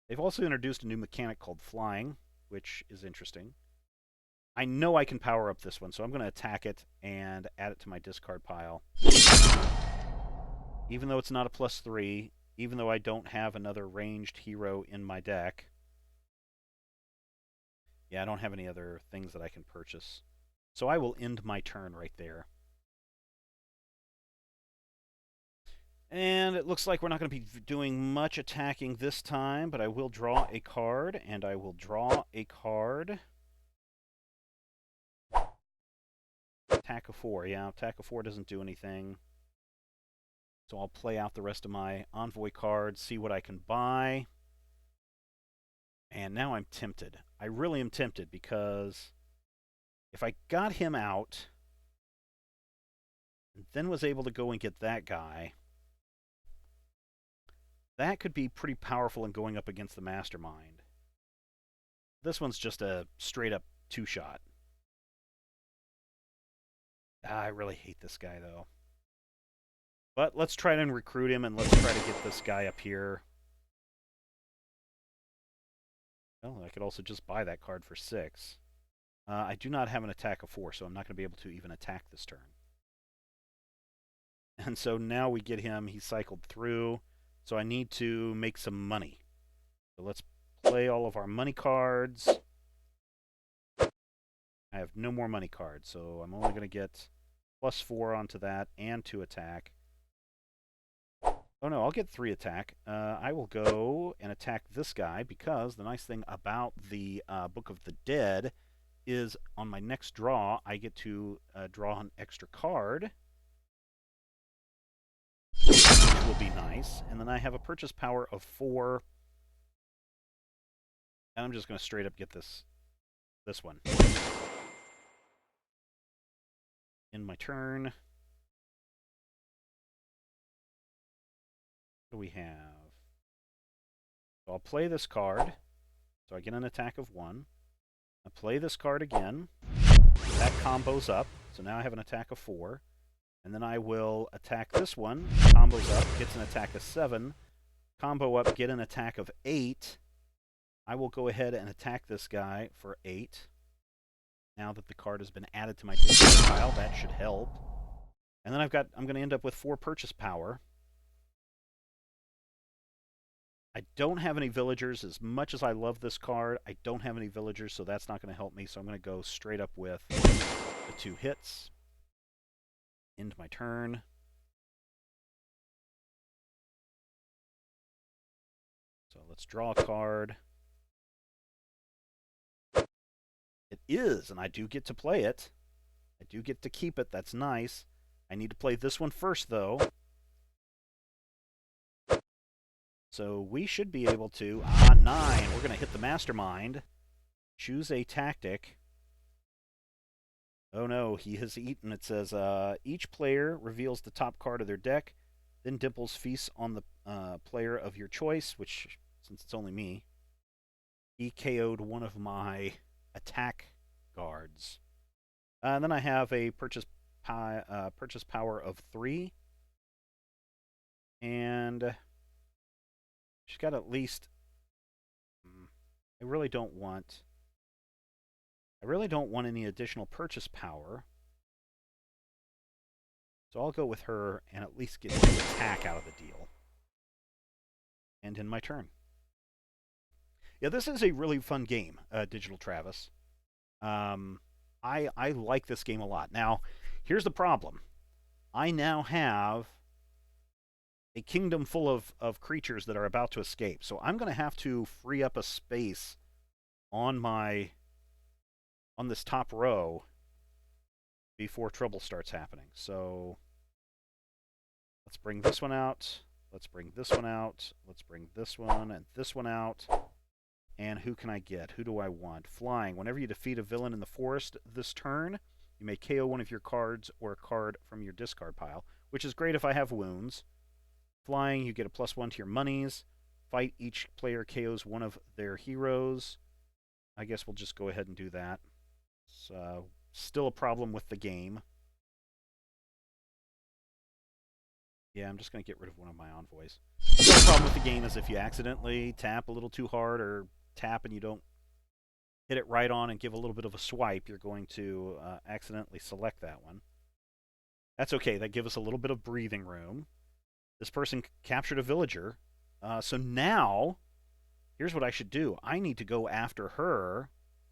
They've also introduced a new mechanic called flying, which is interesting. I know I can power up this one, so I'm going to attack it and add it to my discard pile. Even though it's not a +3, even though I don't have another ranged hero in my deck. Yeah, I don't have any other things that I can purchase. So I will end my turn right there. And it looks like we're not going to be doing much attacking this time, but I will draw a card, and I will draw a card. Attack of 4. Yeah, attack of 4 doesn't do anything. So I'll play out the rest of my Envoy cards, see what I can buy. And now I'm tempted. I really am tempted, because if I got him out, and then was able to go and get that guy, that could be pretty powerful in going up against the Mastermind. This one's just a straight-up two-shot. I really hate this guy, though. But let's try and recruit him, and let's try to get this guy up here. Well, I could also just buy that card for 6. I do not have an attack of 4, so I'm not going to be able to even attack this turn. And so now we get him. He cycled through. So I need to make some money. So let's play all of our money cards. I have no more money cards, so I'm only going to get +4 onto that and 2 attack. Oh no, I'll get 3 attack. I will go and attack this guy, because the nice thing about the Book of the Dead is on my next draw, I get to draw an extra card, which will be nice. And then I have a purchase power of 4. And I'm just going to straight up get this one. In my turn. What do we have? So I'll play this card. So I get an attack of 1. I play this card again. That combos up. So now I have an attack of 4. And then I will attack this one. Combos up, gets an attack of 7. Combo up, get an attack of 8. I will go ahead and attack this guy for 8. Now that the card has been added to my discard pile, that should help. And then I'm going to end up with 4 purchase power. I don't have any villagers. As much as I love this card, I don't have any villagers, so that's not going to help me. So I'm going to go straight up with the 2 hits. End my turn. So let's draw a card. It is, and I do get to play it. I do get to keep it. That's nice. I need to play this one first, though. So we should be able to... 9. We're going to hit the Mastermind. Choose a tactic. Oh no, he has eaten. It says, each player reveals the top card of their deck. Then Dimples feasts on the player of your choice, which, since it's only me, he KO'd one of my attack guards. And then I have a purchase power of 3. And she's got at least... I really don't want any additional purchase power. So I'll go with her and at least get 2 attack out of the deal. And in my turn. Yeah, this is a really fun game, Digital Travis. I like this game a lot. Now, here's the problem. I now have a kingdom full of creatures that are about to escape. So I'm going to have to free up a space on this top row before trouble starts happening. So let's bring this one out. Let's bring this one out. Let's bring this one and this one out. And who can I get? Who do I want? Flying. Whenever you defeat a villain in the forest this turn, you may KO one of your cards or a card from your discard pile, which is great if I have wounds. Flying, you get a +1 to your monies. Fight, each player KOs one of their heroes. I guess we'll just go ahead and do that. So, still a problem with the game. Yeah, I'm just going to get rid of one of my envoys. The problem with the game is if you accidentally tap a little too hard or tap and you don't hit it right on and give a little bit of a swipe, you're going to accidentally select that one. That's okay. That gives us a little bit of breathing room. This person captured a villager. So now, here's what I should do. I need to go after her.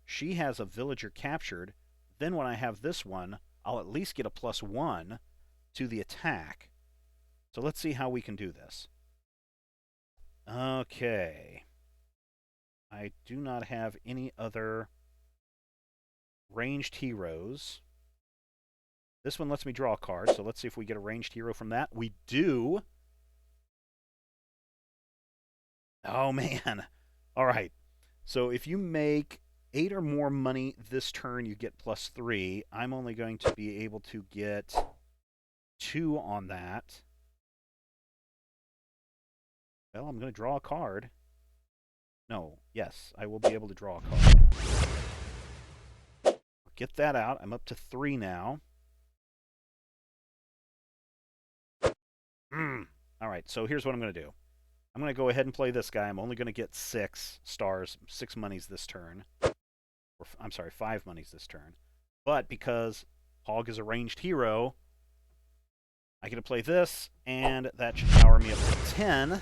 She has a villager captured. Then when I have this one, I'll at least get a +1 to the attack. So let's see how we can do this. Okay. I do not have any other ranged heroes. This one lets me draw a card, so let's see if we get a ranged hero from that. We do. Oh, man. All right. So if you make 8 or more money this turn, you get +3. I'm only going to be able to get 2 on that. Well, I'm going to draw a card. No, yes, I will be able to draw a card. Get that out. I'm up to 3 now. All right, so here's what I'm going to do. I'm going to go ahead and play this guy. I'm only going to get 6 stars, 6 monies this turn. Or, I'm sorry, 5 monies this turn. But because Hog is a ranged hero, I get to play this, and that should power me up to 10.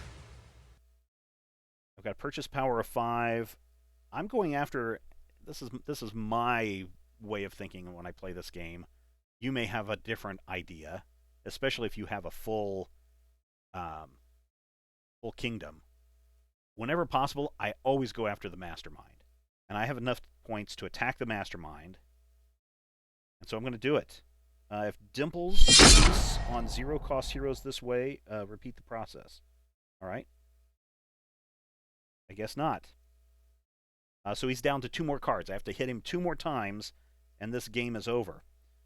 I've got a purchase power of 5. I'm going after... This is my way of thinking when I play this game. You may have a different idea, especially if you have a full kingdom. Whenever possible, I always go after the mastermind. And I have enough points to attack the mastermind. And so I'm going to do it. If Dimples is on 0-cost heroes this way, repeat the process. All right? I guess not. So he's down to 2 more cards. I have to hit him 2 more times, and this game is over.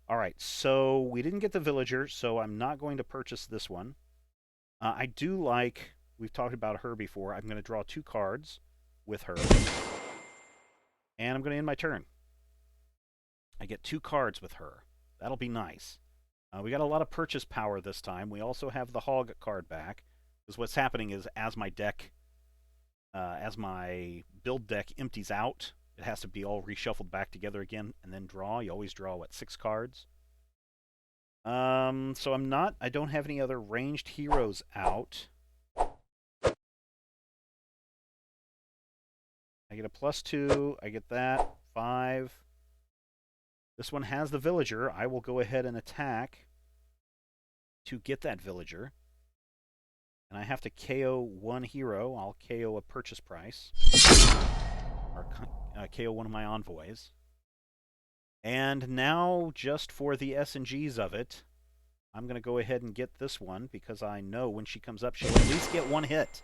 All right, so we didn't get the villager, so I'm not going to purchase this one. I do like... We've talked about her before. I'm going to draw 2 cards with her. And I'm going to end my turn. I get 2 cards with her. That'll be nice. We got a lot of purchase power this time. We also have the Hog card back. Because what's happening is as my build deck empties out, it has to be all reshuffled back together again and then draw. You always draw, what, 6 cards? So I don't have any other ranged heroes out. I get a +2. I get that. 5. This one has the villager. I will go ahead and attack to get that villager. And I have to KO 1 hero. I'll KO a purchase price. Or KO one of my envoys. And now, just for the S&Gs of it, I'm going to go ahead and get this one because I know when she comes up, she'll at least get 1 hit.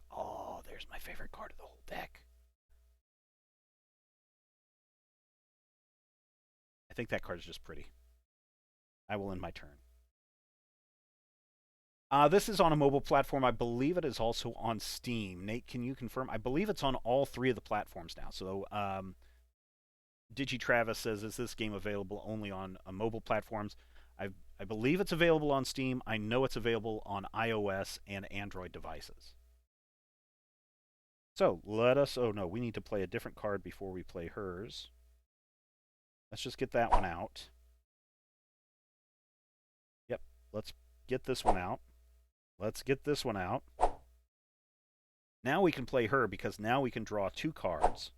Oh, there's my favorite card of the whole deck. I think that card is just pretty. I will end my turn. This is on a mobile platform. I believe it is also on Steam. Nate, can you confirm? I believe it's on all 3 of the platforms now. So, DigiTravis says, is this game available only on mobile platforms? I believe it's available on Steam. I know it's available on iOS and Android devices. So, let us... Oh, no, we need to play a different card before we play hers. Let's just get that one out. Yep, let's get this one out. Let's get this one out. Now we can play her because now we can draw 2 cards.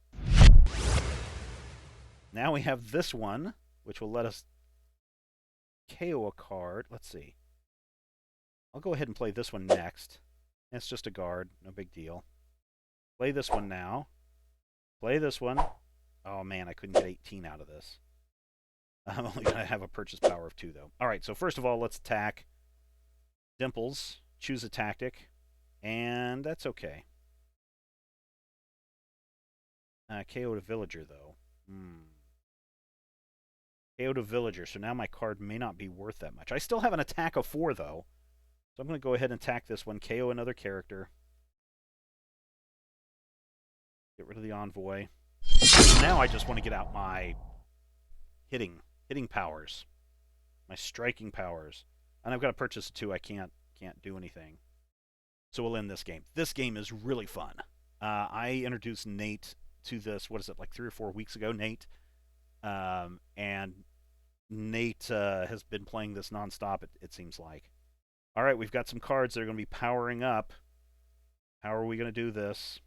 Now we have this one, which will let us KO a card. Let's see. I'll go ahead and play this one next. It's just a guard, no big deal. Play this one now. Play this one. Oh man, I couldn't get 18 out of this. I'm only going to have a purchase power of 2, though. All right, so first of all, let's attack Dimples. Choose a tactic. And that's okay. KO'd a villager, though. KO'd a villager, so now my card may not be worth that much. I still have an attack of 4, though. So I'm going to go ahead and attack this one. KO another character. Get rid of the envoy. Now I just want to get out my hitting powers. My striking powers. And I've got to purchase a 2. I can't do anything. So we'll end this game. This game is really fun. I introduced Nate to this, what is it, like 3 or 4 weeks ago, Nate. And Nate has been playing this nonstop, it seems like. All right, we've got some cards that are going to be powering up. How are we going to do this?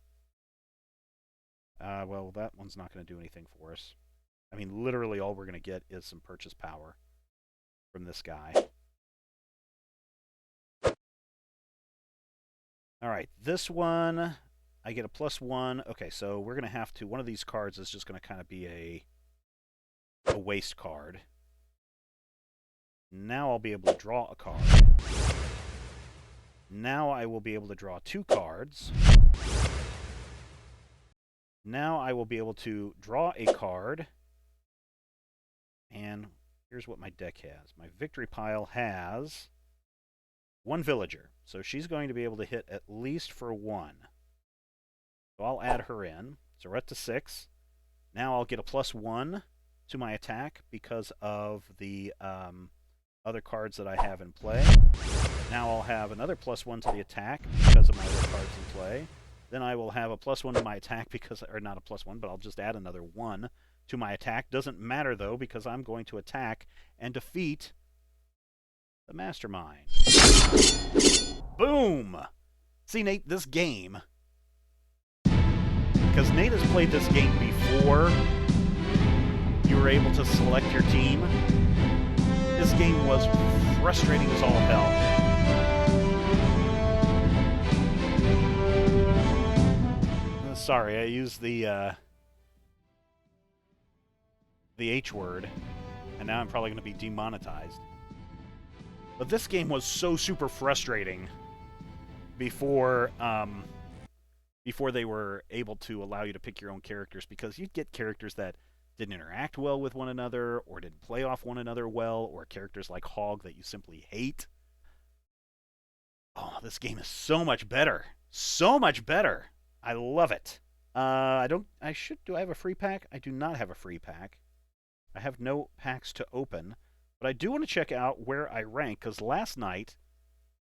Well, that one's not going to do anything for us. I mean, literally all we're going to get is some purchase power from this guy. All right, this one, I get a +1. Okay, so we're going to have to, one of these cards is just going to kind of be a waste card. Now I'll be able to draw a card. Now I will be able to draw 2 cards. Now I will be able to draw a card. And here's what my deck has. My victory pile has 1 villager. So she's going to be able to hit at least for 1. So I'll add her in. So we're up to 6. Now I'll get a +1 to my attack because of the other cards that I have in play. Now I'll have another +1 to the attack because of my other cards in play. Then I will have a +1 to my attack because, or not a +1, but I'll just add another 1 to my attack. Doesn't matter though, because I'm going to attack and defeat the mastermind. Boom! See, Nate, this game, because Nate has played this game before you were able to select your team. This game was frustrating as all hell. Sorry, I used the H word, and now I'm probably going to be demonetized. But this game was so super frustrating before before they were able to allow you to pick your own characters, because you'd get characters that didn't interact well with one another, or didn't play off one another well, or characters like Hog that you simply hate. Oh, this game is so much better. So much better. I love it. Do I have a free pack? I do not have a free pack. I have no packs to open, but I do want to check out where I rank, because last night,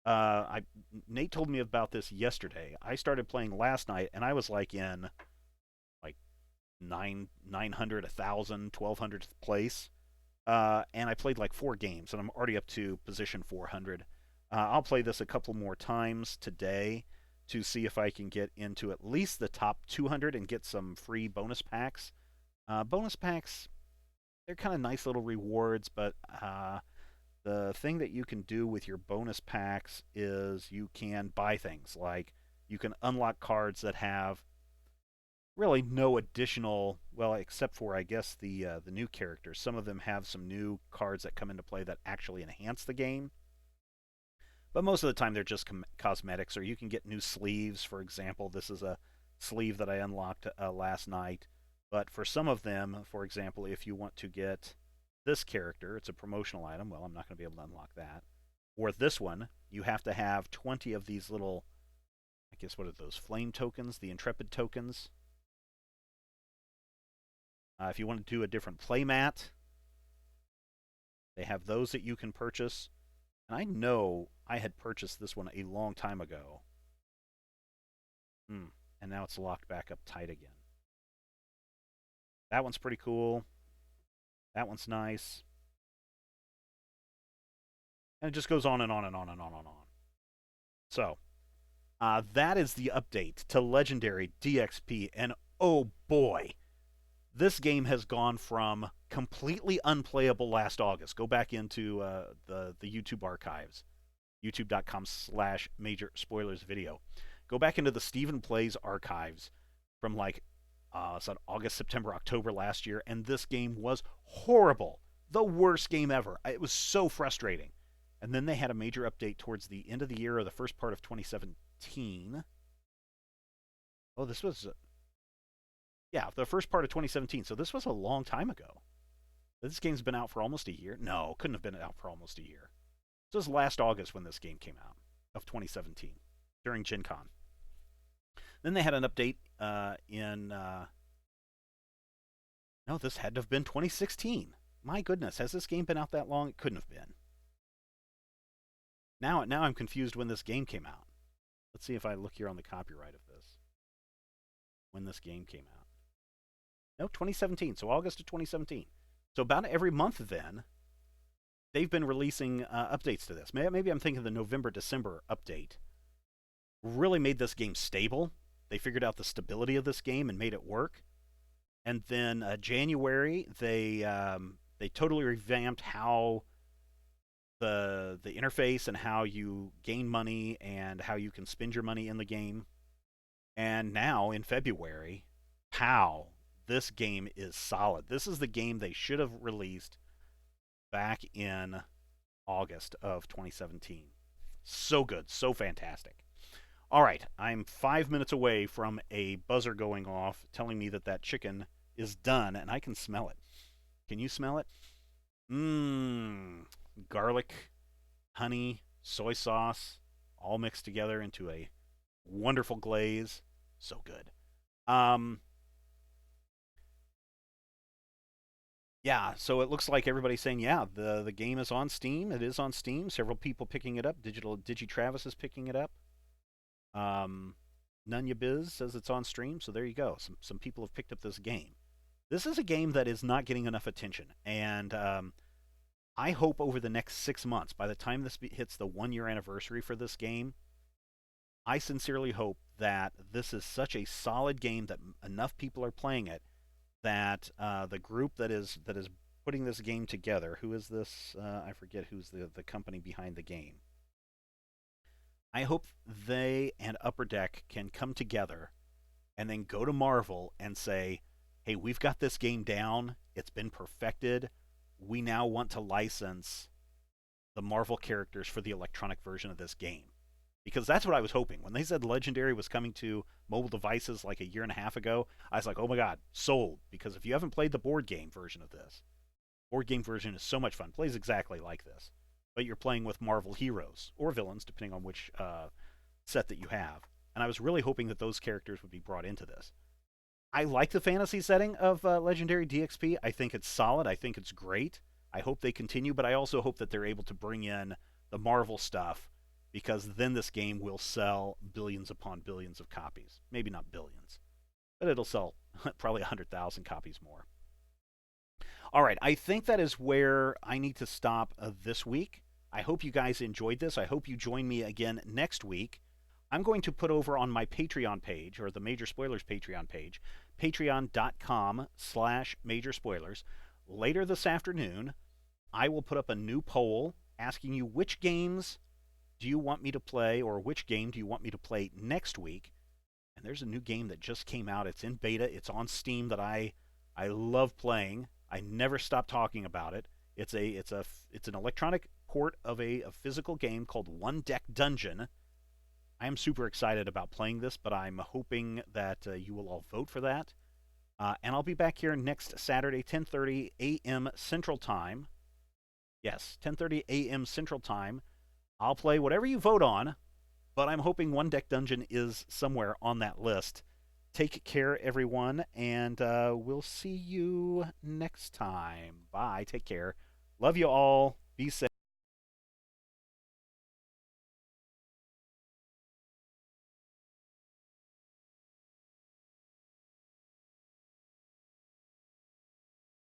Nate told me about this yesterday. I started playing last night, and I was like in like 900, 1,000, 1,200th place, and I played like 4 games, and I'm already up to position 400. I'll play this a couple more times today to see if I can get into at least the top 200 and get some free bonus packs. Bonus packs, they're kind of nice little rewards, but the thing that you can do with your bonus packs is you can buy things. Like, you can unlock cards that have really no additional, well, except for, I guess, the new characters. Some of them have some new cards that come into play that actually enhance the game. But most of the time, they're just cosmetics, or you can get new sleeves. For example, this is a sleeve that I unlocked last night. But for some of them, for example, if you want to get this character, it's a promotional item. Well, I'm not going to be able to unlock that. Or this one, you have to have 20 of these little, I guess, what are those, flame tokens, the Intrepid tokens. If you want to do a different playmat, they have those that you can purchase. And I know I had purchased this one a long time ago. And now it's locked back up tight again. That one's pretty cool. That one's nice. And it just goes on and on and on and on and on. So, that is the update to Legendary DXP. And oh boy, this game has gone from completely unplayable last August. Go back into the YouTube archives, youtube.com/major spoilers video. Go back into the Steven Plays archives from like August, September, October last year, and this game was horrible. The worst game ever. It was so frustrating. And then they had a major update towards the end of the year or the first part of 2017. Oh, this was... yeah, the first part of 2017. So this was a long time ago. This game's been out for almost a year. No, couldn't have been out for almost a year. This was last August when this game came out, of 2017, during Gen Con. Then they had an update in... no, this had to have been 2016. My goodness, has this game been out that long? It couldn't have been. Now I'm confused when this game came out. Let's see if I look here on the copyright of this. When this game came out. No, 2017. So August of 2017. So about every month then, they've been releasing updates to this. Maybe I'm thinking the November December update really made this game stable. They figured out the stability of this game and made it work. And then January, they totally revamped how the interface and how you gain money and how you can spend your money in the game. And now in February, pow, this game is solid. This is the game they should have released back in August of 2017. So good, so fantastic. All right, I'm 5 minutes away from a buzzer going off telling me that that chicken is done, and I can smell it. Can you smell it? Mmm, garlic, honey, soy sauce, all mixed together into a wonderful glaze. So good. Um, yeah, so it looks like everybody's saying, yeah, the game is on Steam. It is on Steam. Several people picking it up. Digi Travis is picking it up. Um, Nunya Biz says it's on stream, so there you go. Some people have picked up this game. This is a game that is not getting enough attention, and I hope over the next 6 months, by the time this hits the 1 year anniversary for this game, I sincerely hope that this is such a solid game that enough people are playing it that the group that is putting this game together, who is this? I forget who's the company behind the game. I hope they and Upper Deck can come together and then go to Marvel and say, hey, we've got this game down. It's been perfected. We now want to license the Marvel characters for the electronic version of this game. Because that's what I was hoping. When they said Legendary was coming to mobile devices like a year and a half ago, I was like, oh my God, sold. Because if you haven't played the board game version of this, board game version is so much fun. Plays exactly like this. But you're playing with Marvel heroes or villains, depending on which set that you have. And I was really hoping that those characters would be brought into this. I like the fantasy setting of Legendary DXP. I think it's solid. I think it's great. I hope they continue, but I also hope that they're able to bring in the Marvel stuff because then this game will sell billions upon billions of copies. Maybe not billions, but it'll sell probably 100,000 copies more. All right, I think that is where I need to stop this week. I hope you guys enjoyed this. I hope you join me again next week. I'm going to put over on my Patreon page, or the Major Spoilers Patreon page, patreon.com/Major Spoilers. Later this afternoon, I will put up a new poll asking you which games do you want me to play, or which game do you want me to play next week. And there's a new game that just came out. It's in beta. It's on Steam that I love playing. I never stop talking about it. It's an electronic port of a physical game called One Deck Dungeon. I am super excited about playing this, but I'm hoping that you will all vote for that. And I'll be back here next Saturday, 10:30 a.m. Central Time. Yes, 10:30 a.m. Central Time. I'll play whatever you vote on, but I'm hoping One Deck Dungeon is somewhere on that list. Take care, everyone, and we'll see you next time. Bye. Take care. Love you all. Be safe.